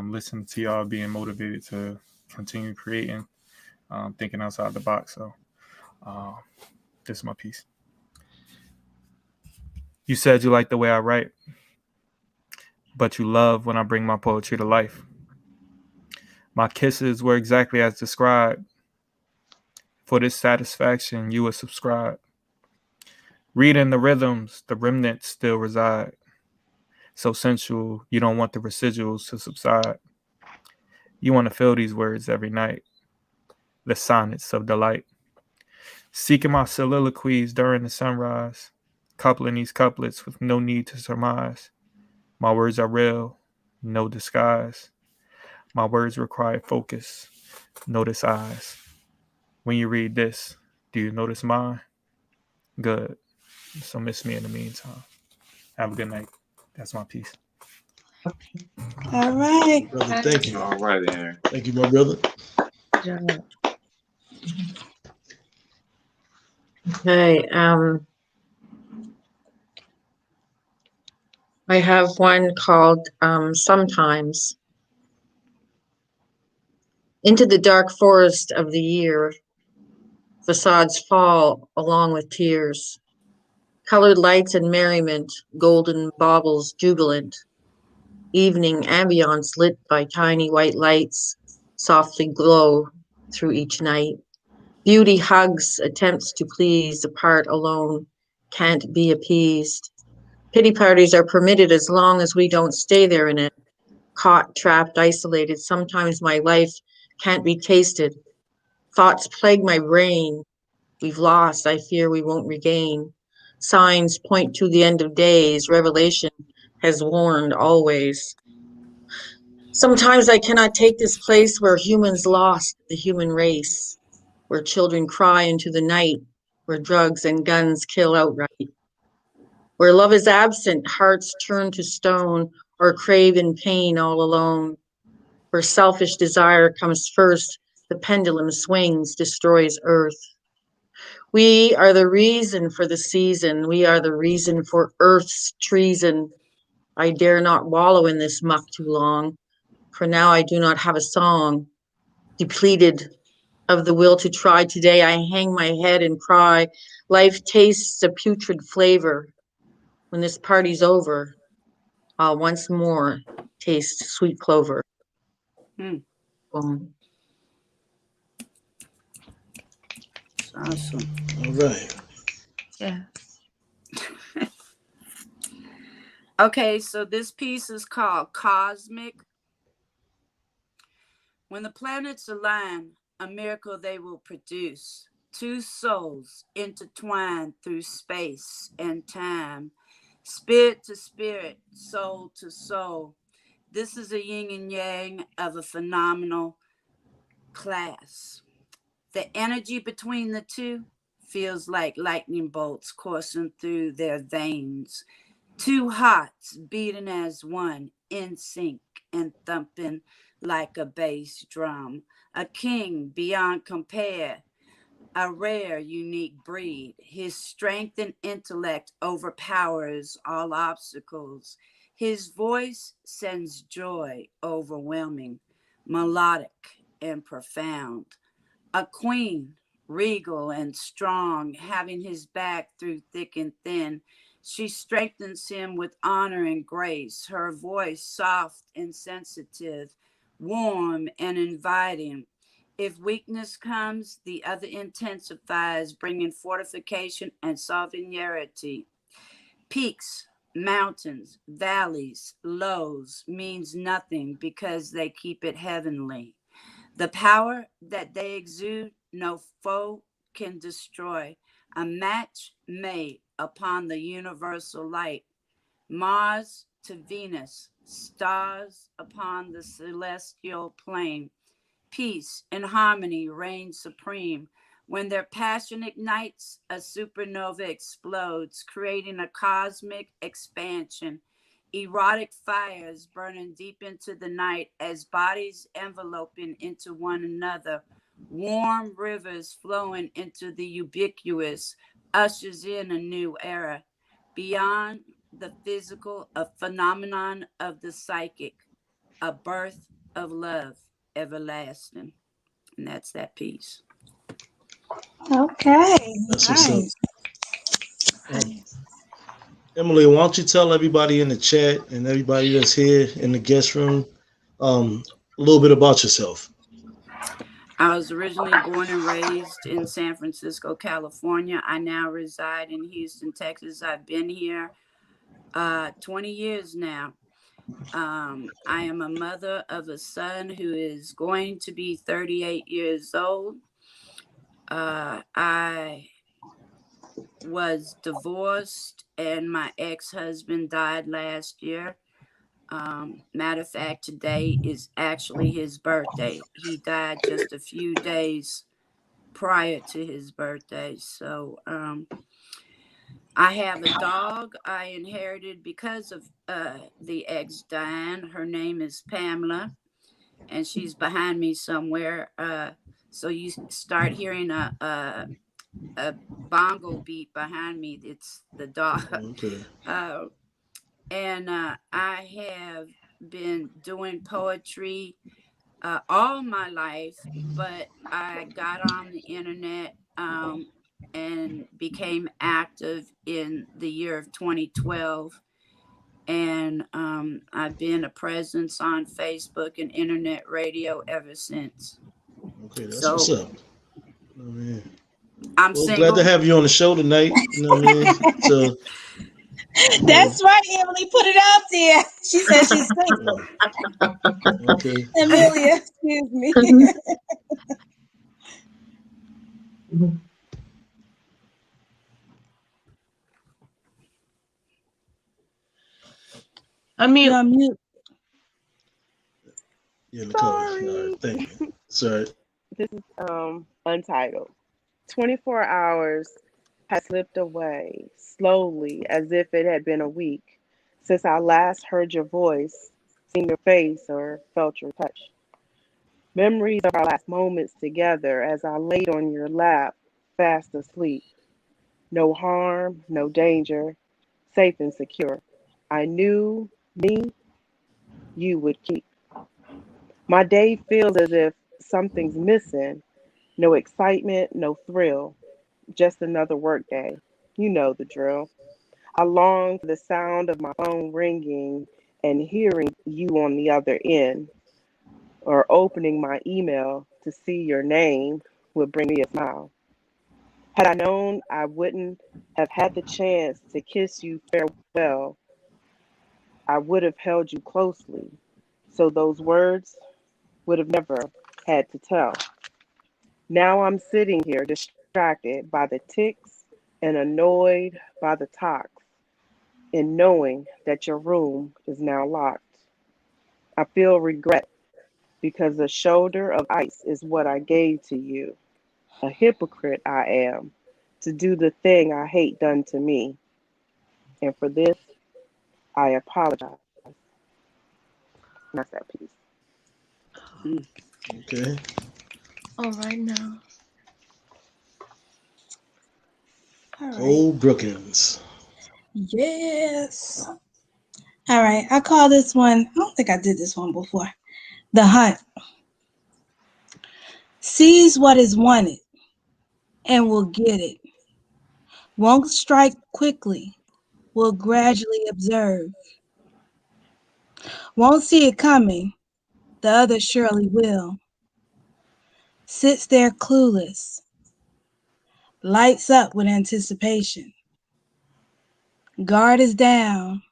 listening to y'all, being motivated to continue creating, thinking outside the box. So, this is my piece. You said you like the way I write, but you love when I bring my poetry to life. My kisses were exactly as described. For this satisfaction, you would subscribe. Reading the rhythms, the remnants still reside. So sensual, you don't want the residuals to subside. You want to feel these words every night, the sonnets of delight. Seeking my soliloquies during the sunrise, coupling these couplets with no need to surmise. My words are real, no disguise. My words require focus, notice eyes. When you read this, do you notice mine? Good. So miss me in the meantime. Have a good night. That's my piece. All right. Brother, thank you. All right, Aaron. Thank you, my brother. Okay. I have one called Sometimes. Into the dark forest of the year, facades fall along with tears. Colored lights and merriment, golden baubles jubilant. Evening ambience lit by tiny white lights, softly glow through each night. Beauty hugs, attempts to please, apart alone, can't be appeased. Pity parties are permitted as long as we don't stay there in it. Caught, trapped, isolated, sometimes my life can't be tasted. Thoughts plague my brain. We've lost, I fear we won't regain. Signs point to the end of days. Revelation has warned always. Sometimes I cannot take this place where humans lost the human race, where children cry into the night, where drugs and guns kill outright, where love is absent, hearts turn to stone, or crave in pain all alone, where selfish desire comes first, the pendulum swings, destroys earth. We are the reason for the season. We are the reason for earth's treason. I dare not wallow in this muck too long, for now I do not have a song. Depleted of the will to try, today I hang my head and cry. Life tastes a putrid flavor. When this party's over, I'll once more taste sweet clover. Hmm. Boom. Awesome. All right. Yeah. Okay, so this piece is called Cosmic. When the planets align, a miracle they will produce. Two souls intertwined through space and time, spirit to spirit, soul to soul. This is a yin and yang of a phenomenal class. The energy between the two feels like lightning bolts coursing through their veins. Two hearts beating as one, in sync and thumping like a bass drum. A king beyond compare, a rare, unique breed. His strength and intellect overpowers all obstacles. His voice sends joy overwhelming, melodic and profound. A queen, regal and strong, having his back through thick and thin. She strengthens him with honor and grace, her voice soft and sensitive, warm and inviting. If weakness comes, the other intensifies, bringing fortification and sovereignty. Peaks, mountains, valleys, lows means nothing because they keep it heavenly. The power that they exude, no foe can destroy. A match made upon the universal light. Mars to Venus, stars upon the celestial plane. Peace and harmony reign supreme. When their passion ignites, a supernova explodes, creating a cosmic expansion. Erotic fires burning deep into the night as bodies enveloping into one another. Warm rivers flowing into the ubiquitous ushers in a new era. Beyond the physical, a phenomenon of the psychic, a birth of love everlasting. And that's that piece. Okay. That's what's up. Nice. Emily, why don't you tell everybody in the chat and everybody that's here in the guest room a little bit about yourself? I was originally born and raised in San Francisco, California. I now reside in Houston, Texas. I've been here 20 years now. I am a mother of a son who is going to be 38 years old. I was divorced and my ex-husband died last year. Matter of fact, today is actually his birthday. He died just a few days prior to his birthday. So I have a dog I inherited because of the ex dying. Her name is Pamela, and she's behind me somewhere. So you start hearing a bongo beat behind me. It's the dog. Okay. And I have been doing poetry all my life, but I got on the internet and became active in the year of 2012. And I've been a presence on Facebook and internet radio ever since. Okay, that's So, what's up. I mean, I'm well, single. glad to have you on the show tonight. You know what I mean? So, That's right, Emily. Put it out there. She said she's single. okay. Emilia, excuse me. Unmute. You're on mute. Yeah, Nicole. All Sorry. right, thank you. Sorry. This is Untitled. 24 hours has slipped away slowly as if it had been a week since I last heard your voice, seen your face, or felt your touch. Memories of our last moments together as I laid on your lap, fast asleep. No harm, no danger, safe and secure. I knew me, you would keep. My day feels as if something's missing. No excitement, no thrill, just another work day. You know the drill. I long for the sound of my phone ringing and hearing you on the other end, or opening my email to see your name would bring me a smile. Had I known I wouldn't have had the chance to kiss you farewell, I would have held you closely, so those words would have never had to tell. Now I'm sitting here distracted by the ticks and annoyed by the talks, and knowing that your room is now locked. I feel regret because a shoulder of ice is what I gave to you. A hypocrite I am to do the thing I hate done to me. And for this, I apologize. And that's that piece. Okay. All right now. All right. Cole Brookins. Yes. All right. I call this one, I don't think I did this one before. The Hunt. Sees what is wanted and will get it. Won't strike quickly, will gradually observe. Won't see it coming, the other surely will. Sits there clueless, lights up with anticipation. Guard is down,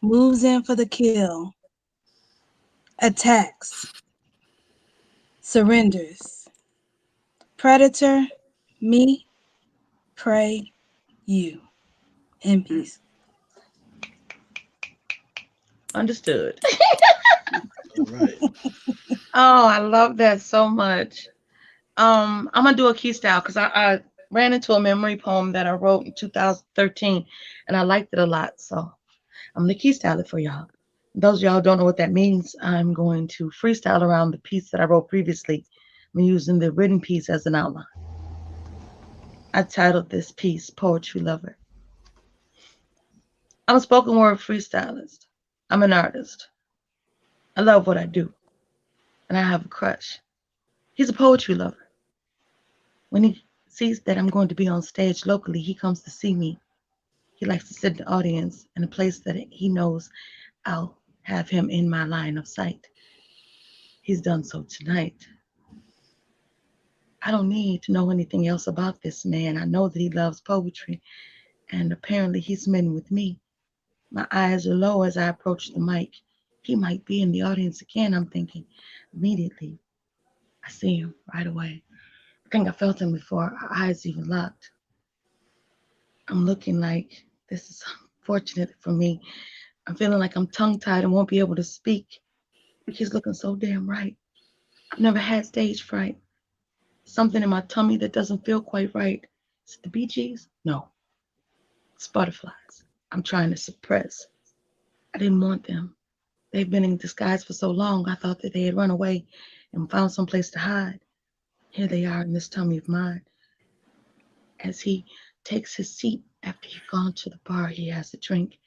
moves in for the kill, attacks, surrenders. Predator, me, prey, you. In peace. Understood. All right. Oh, I love that so much. I'm gonna do a key style because I ran into a memory poem that I wrote in 2013 and I liked it a lot. So I'm gonna key style it for y'all. Those of y'all who don't know what that means, I'm going to freestyle around the piece that I wrote previously. I'm using the written piece as an outline. I titled this piece Poetry Lover. I'm a spoken word freestylist. I'm an artist. I love what I do. And I have a crush. He's a poetry lover. When he sees that I'm going to be on stage locally, he comes to see me. He likes to sit in the audience in a place that he knows I'll have him in my line of sight. He's done so tonight. I don't need to know anything else about this man. I know that he loves poetry, and apparently he's smitten with me. My eyes are low as I approach the mic. He might be in the audience again, I'm thinking. Immediately, I see him right away. I think I felt him before our eyes even locked. I'm looking like this is unfortunate for me. I'm feeling like I'm tongue-tied and won't be able to speak. He's looking so damn right. I've never had stage fright. Something in my tummy that doesn't feel quite right. Is it the Bee Gees? No. It's butterflies. I'm trying to suppress. I didn't want them. They've been in disguise for so long, I thought that they had run away and found some place to hide. Here they are in this tummy of mine. As he takes his seat after he's gone to the bar, he has a drink.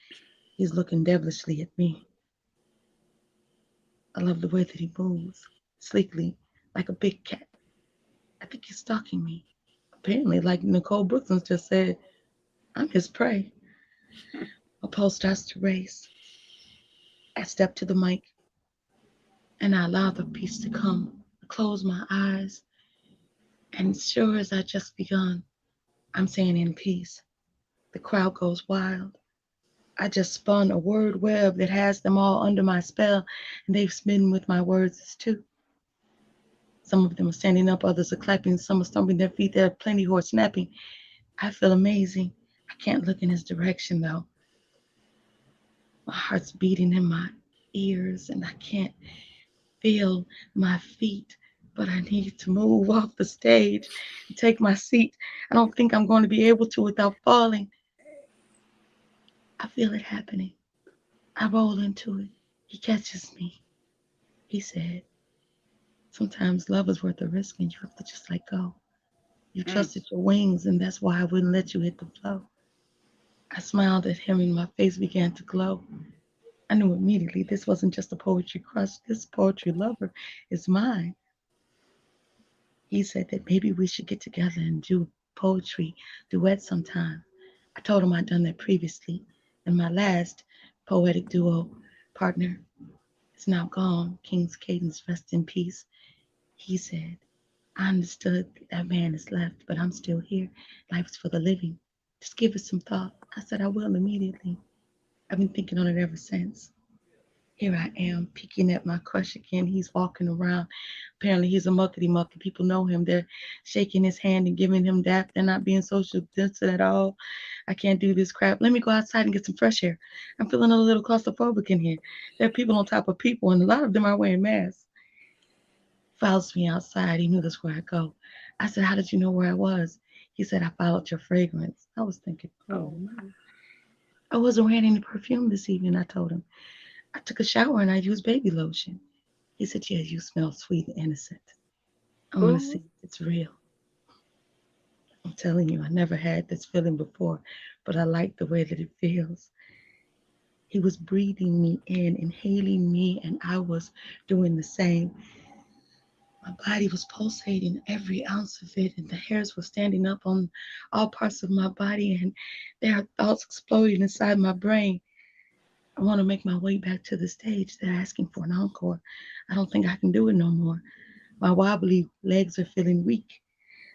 He's looking devilishly at me. I love the way that he moves, sleekly, like a big cat. I think he's stalking me. Apparently, like Nicole Brookins just said, I'm his prey. My pulse starts to race. I step to the mic, and I allow the piece to come. I close my eyes, and sure as I just begun, I'm saying in peace. The crowd goes wild. I just spun a word web that has them all under my spell, and they've smitten with my words too. Some of them are standing up, others are clapping, some are stomping their feet. There are plenty who are snapping. I feel amazing. I can't look in his direction though. My heart's beating in my ears, and I can't feel my feet, but I need to move off the stage and take my seat. I don't think I'm going to be able to without falling. I feel it happening. I roll into it. He catches me. He said, sometimes love is worth the risk and you have to just let go. You trusted your wings, and that's why I wouldn't let you hit the flow. I smiled at him and my face began to glow. I knew immediately this wasn't just a poetry crush. This poetry lover is mine. He said that maybe we should get together and do poetry duet sometime. I told him I'd done that previously, and my last poetic duo partner is now gone. King's Cadence, rest in peace. He said, I understood that man is left, but I'm still here. Life is for the living. Just give it some thought. I said I will immediately. I've been thinking on it ever since. Here I am, peeking at my crush again. He's walking around. Apparently he's a muckety mucky. People know him. They're shaking his hand and giving him dap. They're not being social distant at all. I can't do this crap. Let me go outside and get some fresh air. I'm feeling a little claustrophobic in here. There are people on top of people, and a lot of them are wearing masks. Follows me outside. He knew that's where I go. I said, how did you know where I was? He said, I followed your fragrance. I was thinking, oh no. I wasn't wearing any perfume this evening, I told him. I took a shower and I used baby lotion. He said, yeah, you smell sweet and innocent. I want to see if it's real. I'm telling you, I never had this feeling before, but I like the way that it feels. He was breathing me in, inhaling me, and I was doing the same. My body was pulsating, every ounce of it, and the hairs were standing up on all parts of my body, and there are thoughts exploding inside my brain. I want to make my way back to the stage. They're asking for an encore. I don't think I can do it no more. My wobbly legs are feeling weak,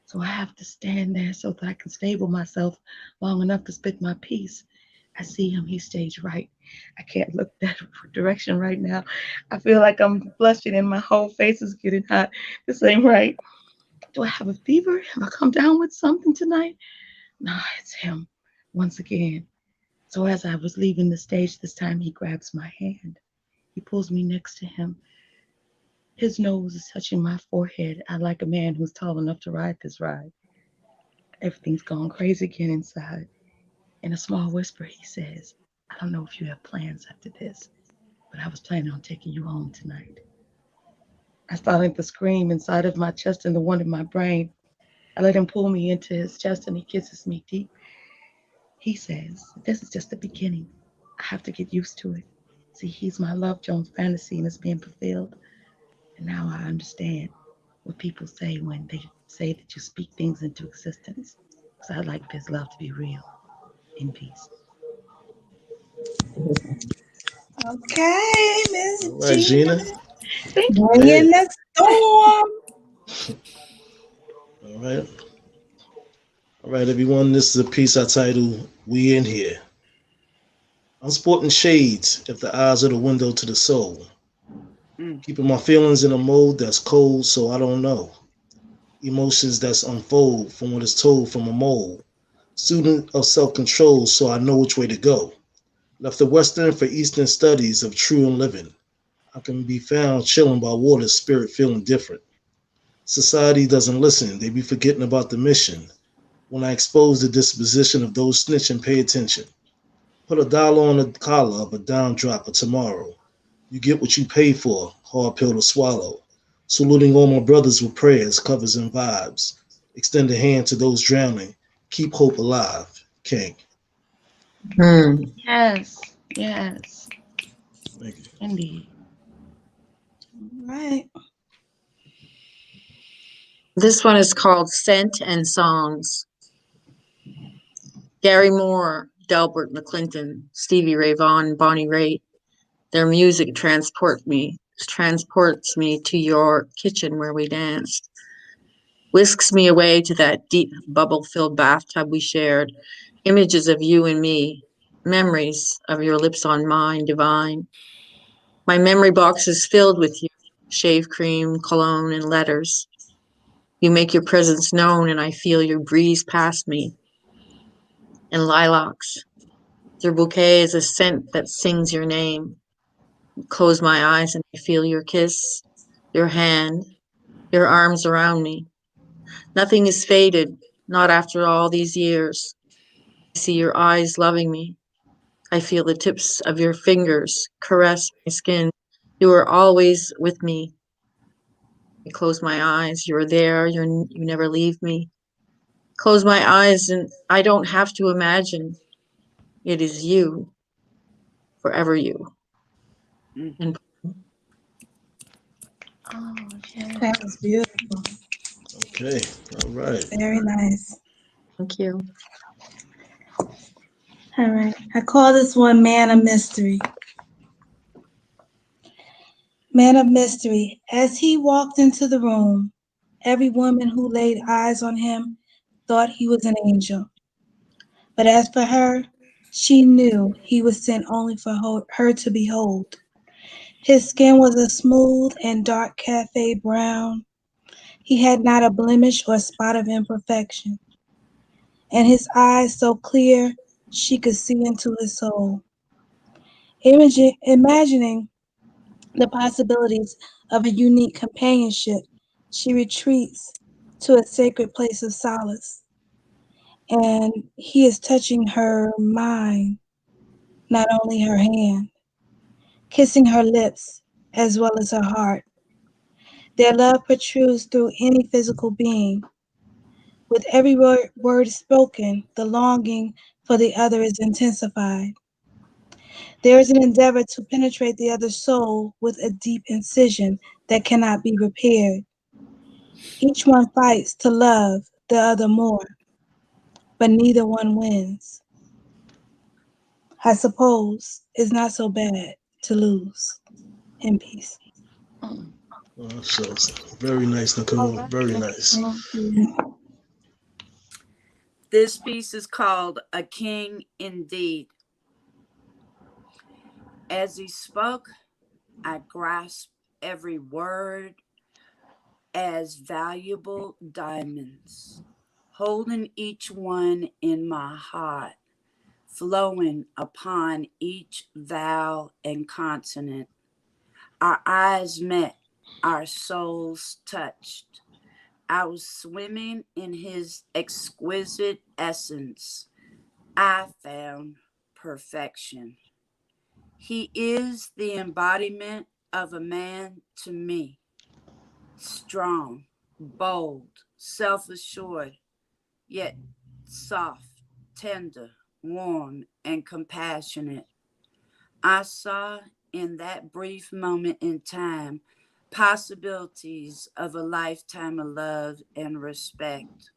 so I have to stand there so that I can stable myself long enough to spit my piece. I see him, he's stage right. I can't look that direction right now. I feel like I'm blushing and my whole face is getting hot. This ain't right. Do I have a fever? Have I come down with something tonight? No, it's him once again. So as I was leaving the stage this time, he grabs my hand. He pulls me next to him. His nose is touching my forehead. I like a man who's tall enough to ride this ride. Everything's gone crazy again inside. In a small whisper, he says, I don't know if you have plans after this, but I was planning on taking you home tonight. I started to scream inside of my chest and the one in my brain. I let him pull me into his chest and he kisses me deep. He says, this is just the beginning. I have to get used to it. See, he's my Love Jones fantasy and it's being fulfilled. And now I understand what people say when they say that you speak things into existence. Because I'd like his love to be real. In peace. Okay, Miss All right, Gena. Thank you. Bringing the storm. All right. All right, everyone. This is a piece I titled We In Here. I'm sporting shades if the eyes are the window to the soul. Keeping my feelings in a mode that's cold so I don't know. Emotions that's unfold from what is told from a mold. Student of self-control so I know which way to go. Left the Western for Eastern studies of true and living. I can be found chilling by water, spirit feeling different. Society doesn't listen, they be forgetting about the mission. When I expose the disposition of those snitching, pay attention. Put a dollar on the collar of a down drop of tomorrow. You get what you pay for, hard pill to swallow. Saluting all my brothers with prayers, covers, and vibes. Extend a hand to those drowning. Keep hope alive. King. Yes, yes. Thank you. Indeed. Right. This one is called Scent and Songs. Gary Moore, Delbert McClinton, Stevie Ray Vaughan, Bonnie Raitt. Their music transports me to your kitchen where we danced. Whisks me away to that deep bubble-filled bathtub we shared. Images of you and me, memories of your lips on mine, divine. My memory box is filled with you, shave cream, cologne, and letters. You make your presence known and I feel your breeze past me. And lilacs. Your bouquet is a scent that sings your name. Close my eyes and I feel your kiss. your hand, your arms around me. Nothing is faded, not after all these years. I see your eyes loving me. I feel the tips of your fingers caress my skin. You are always with me. I close my eyes. You're there. You never leave me. Close my eyes and I don't have to imagine. It is you, forever you. Mm. And Oh, yeah. That was beautiful. Okay. All right. Very nice. thank you. All right. I call this one Man of Mystery. Man of Mystery. As he walked into the room, every woman who laid eyes on him thought he was an angel. But as for her, she knew he was sent only for her to behold. His skin was a smooth and dark cafe brown. He had not a blemish or spot of imperfection. And his eyes so clear she could see into his soul. Imagining the possibilities of a unique companionship, she retreats to a sacred place of solace. And he is touching her mind, not only her hand, kissing her lips as well as her heart. Their love protrudes through any physical being. With every word spoken, the longing for the other is intensified. There is an endeavor to penetrate the other's soul with a deep incision that cannot be repaired. Each one fights to love the other more, but neither one wins. I suppose it's not so bad to lose. In peace. So very nice, Nicole. Very nice. This piece is called A King Indeed. As he spoke, I grasped every word as valuable diamonds, holding each one in my heart, flowing upon each vowel and consonant. Our eyes met, our souls touched. I was swimming in his exquisite essence. I found perfection. He is the embodiment of a man to me. Strong, bold, self-assured, yet soft, tender, warm, and compassionate. I saw in that brief moment in time possibilities of a lifetime of love and respect.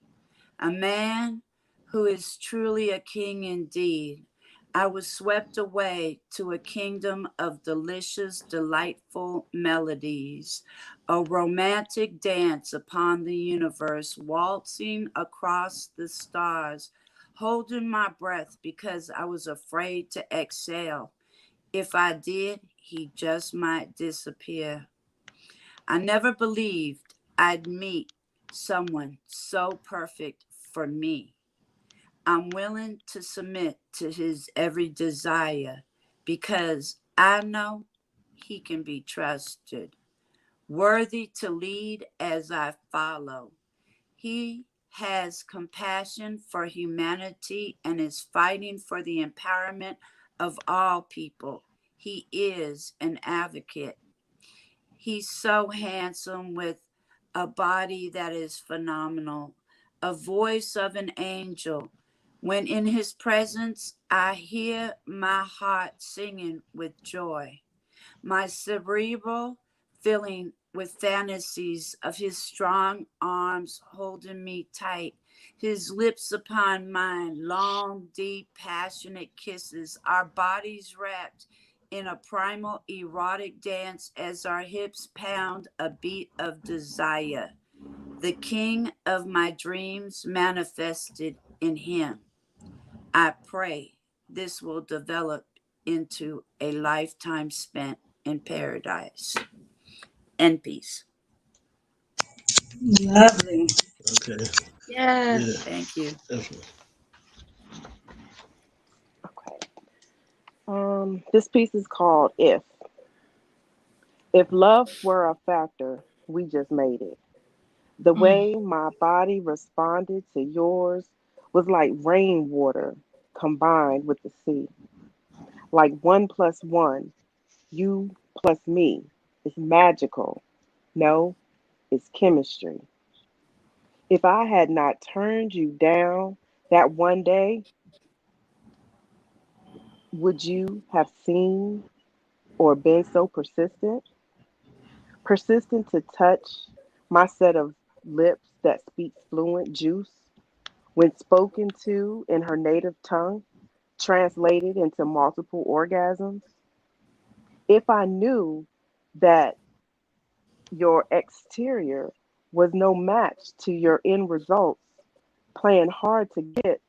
A man who is truly a king indeed. I was swept away to a kingdom of delicious, delightful melodies, a romantic dance upon the universe, waltzing across the stars, holding my breath because I was afraid to exhale. If I did, he just might disappear. I never believed I'd meet someone so perfect for me. I'm willing to submit to his every desire because I know he can be trusted, worthy to lead as I follow. He has compassion for humanity and is fighting for the empowerment of all people. He is an advocate. He's so handsome with a body that is phenomenal, a voice of an angel. When in his presence, I hear my heart singing with joy, my cerebral filling with fantasies of his strong arms holding me tight, his lips upon mine, long, deep, passionate kisses, our bodies wrapped in a primal erotic dance as our hips pound a beat of desire. The king of my dreams manifested in him. I pray this will develop into a lifetime spent in paradise and peace. Lovely. Okay. Yes. Yeah. Thank you. Definitely. Okay. This piece is called If. If love were a factor, we just made it. The way my body responded to yours was like rainwater combined with the sea. Like 1 plus 1, you plus me, is magical. No, it's chemistry. If I had not turned you down that one day, would you have seen or been so persistent? Persistent to touch my set of lips that speaks fluent juice when spoken to in her native tongue, translated into multiple orgasms? If I knew that your exterior was no match to your end results, playing hard to get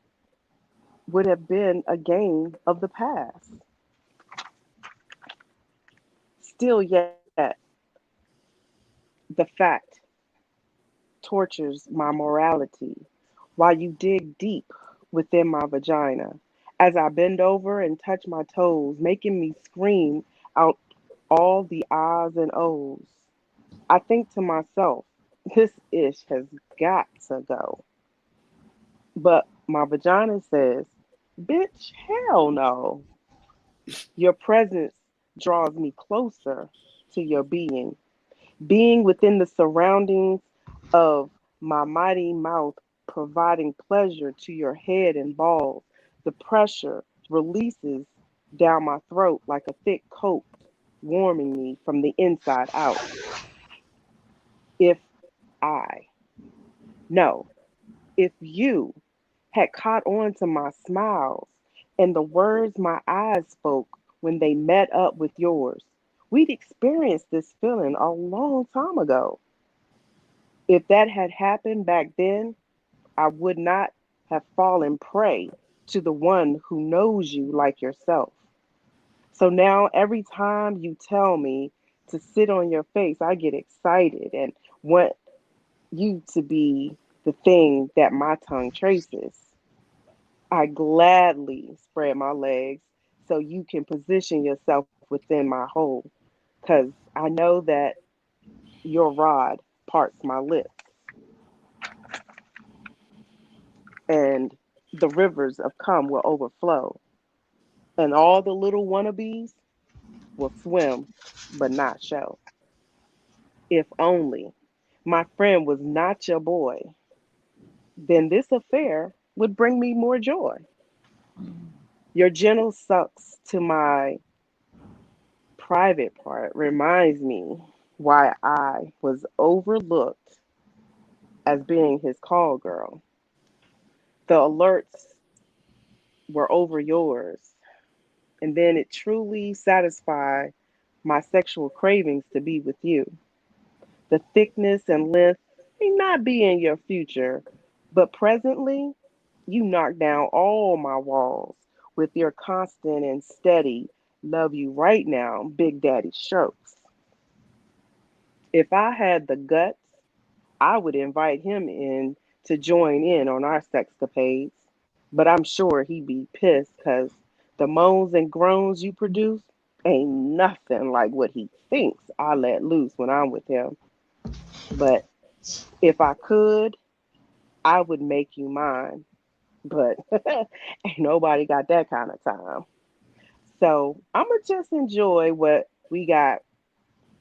would have been a game of the past. Still, yet, the fact tortures my morality while you dig deep within my vagina as I bend over and touch my toes, making me scream out all the ahs and ohs. I think to myself, this ish has got to go. But my vagina says, bitch, hell no. Your presence draws me closer to your being. Being within the surroundings of my mighty mouth, providing pleasure to your head and balls. The pressure releases down my throat like a thick coat, warming me from the inside out. If I, no, if you had caught on to my smiles and the words my eyes spoke when they met up with yours, we'd experienced this feeling a long time ago. If that had happened back then, I would not have fallen prey to the one who knows you like yourself. So now every time you tell me to sit on your face, I get excited and want you to be the thing that my tongue traces. I gladly spread my legs so you can position yourself within my hole because I know that your rod parts my lips and the rivers of cum will overflow and all the little wannabes will swim but not show. If only my friend was not your boy, then this affair would bring me more joy. Your gentle sucks to my private part reminds me why I was overlooked as being his call girl. The alerts were over yours, and then it truly satisfied my sexual cravings to be with you. The thickness and length may not be in your future, but presently you knock down all my walls with your constant and steady love you right now, Big Daddy strokes. If I had the guts, I would invite him in to join in on our sexcapades, but I'm sure he'd be pissed because the moans and groans you produce ain't nothing like what he thinks I let loose when I'm with him. But if I could, I would make you mine. But ain't nobody got that kind of time. So I'm going to just enjoy what we got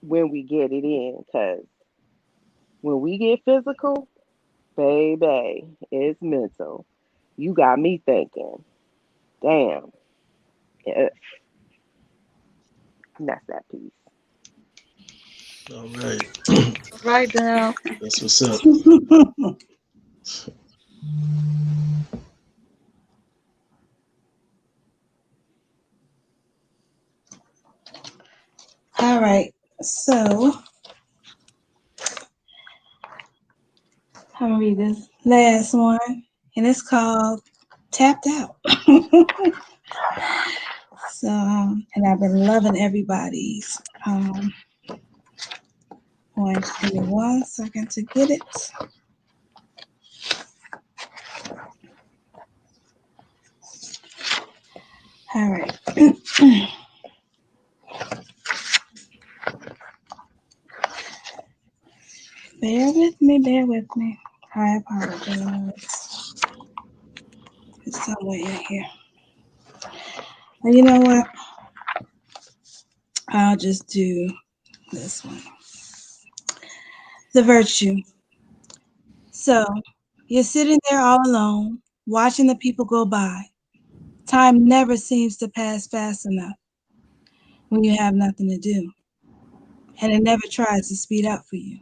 when we get it in. Because when we get physical, baby, it's mental. You got me thinking, damn, yeah, and that's that piece. All right. Right now. That's what's up. All right. So I'm gonna read this last one, and it's called "Tapped Out." So, and I've been loving everybody's. Give me 1 second to get it. All right. Bear with me. I apologize. It's somewhere in here. Well, you know what? I'll just do this one. The virtue. So, you're sitting there all alone, watching the people go by. Time never seems to pass fast enough when you have nothing to do, and it never tries to speed up for you.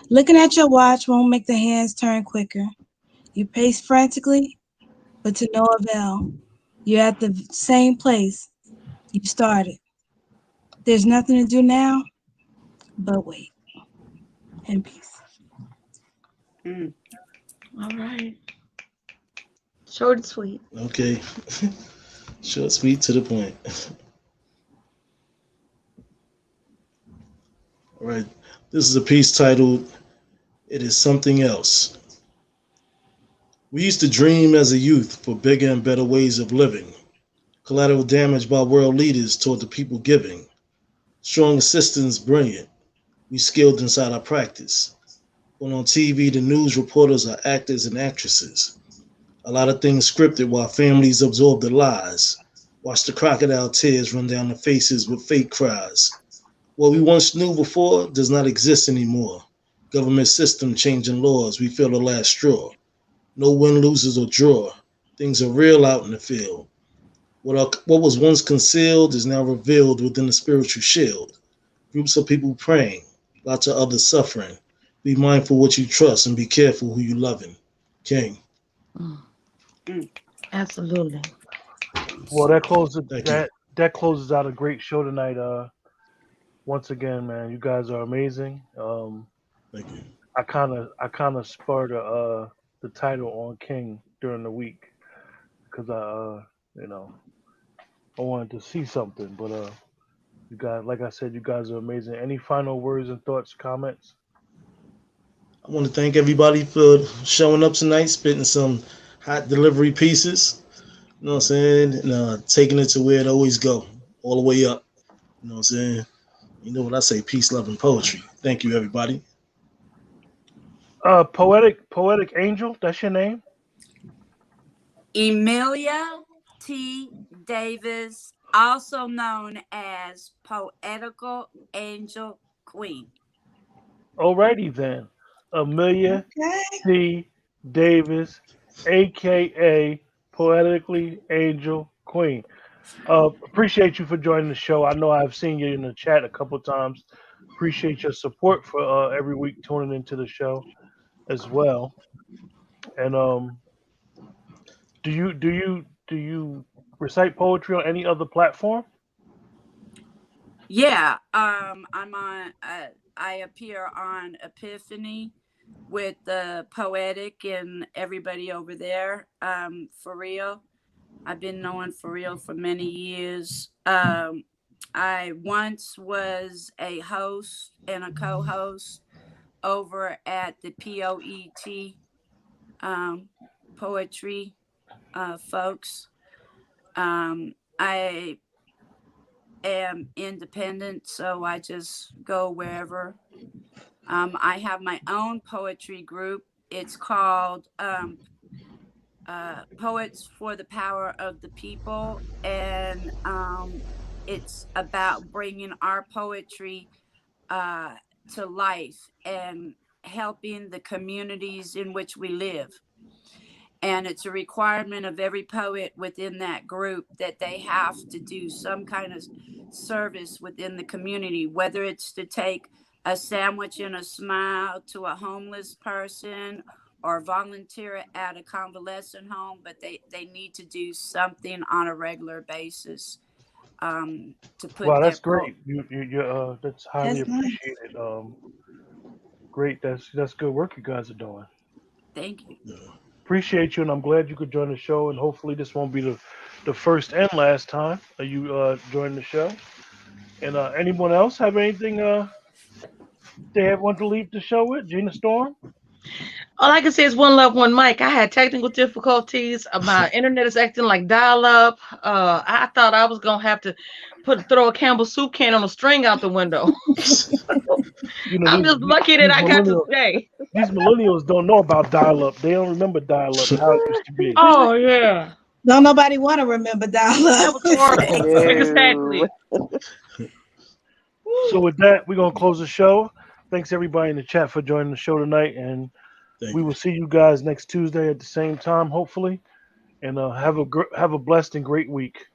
Looking at your watch won't make the hands turn quicker. You pace frantically, but to no avail. You're at the same place you started. There's nothing to do now but wait. And peace. All right. Short and sweet. Okay. Short, sweet, to the point. All right. This is a piece titled, It Is Something Else. We used to dream as a youth for bigger and better ways of living. Collateral damage by world leaders toward the people giving. Strong assistance, brilliant. We skilled inside our practice. When on TV, the news reporters are actors and actresses. A lot of things scripted while families absorb the lies. Watch the crocodile tears run down the faces with fake cries. What we once knew before does not exist anymore. Government system changing laws, we feel the last straw. No win, losers, or draw. Things are real out in the field. What was once concealed is now revealed within the spiritual shield. Groups of people praying, lots of others suffering. Be mindful what you trust and be careful who you loving. King. Absolutely. Well, that closes Thank you. that closes out a great show tonight. Once again, man, you guys are amazing. Thank you. I kind of spurred the title on King during the week because I wanted to see something. But you guys, like I said, you guys are amazing. Any final words and thoughts, comments? I want to thank everybody for showing up tonight, spitting some hot delivery pieces. You know what I'm saying? And taking it to where it always go, all the way up. You know what I'm saying? You know what I say, peace, love, and poetry. Thank you, everybody. Poetic Angel, that's your name? Emilia T. Davis, also known as Poetical Angel Queen. Alrighty then. Amelia Okay. T. Davis, aka Poetically Angel Queen. Appreciate you for joining the show. I know I've seen you in the chat a couple times. Appreciate your support for every week tuning into the show as well. And do you recite poetry on any other platform? Yeah, I'm on. I appear on Epiphany with the Poetic and everybody over there. For real, I've been knowing for real for many years. I once was a host and a co-host over at the Poet poetry folks. I am independent, so I just go wherever. I have my own poetry group. It's called Poets for the Power of the People, and it's about bringing our poetry to life and helping the communities in which we live. And it's a requirement of every poet within that group that they have to do some kind of service within the community, whether it's to take a sandwich and a smile to a homeless person or volunteer at a convalescent home, but they need to do something on a regular basis to put Wow, their that's great. You that's highly That's nice. appreciated. Great. That's good work you guys are doing. Thank you. Appreciate you, and I'm glad you could join the show. And hopefully, this won't be the first and last time you join the show. And anyone else have anything they want to leave the show with? Gena Storm? All I can say is one love, one mic. I had technical difficulties. My internet is acting like dial-up. I thought I was gonna have to throw a Campbell soup can on a string out the window. You know, I'm just lucky that I got to stay. These millennials don't know about dial-up. They don't remember dial-up, how it used to be. Oh yeah. Don't nobody want to remember That dial-up. was horrible. Exactly. So with that, we're gonna close the show. Thanks everybody in the chat for joining the show tonight, and we will see you guys next Tuesday at the same time, hopefully. And have a blessed and great week.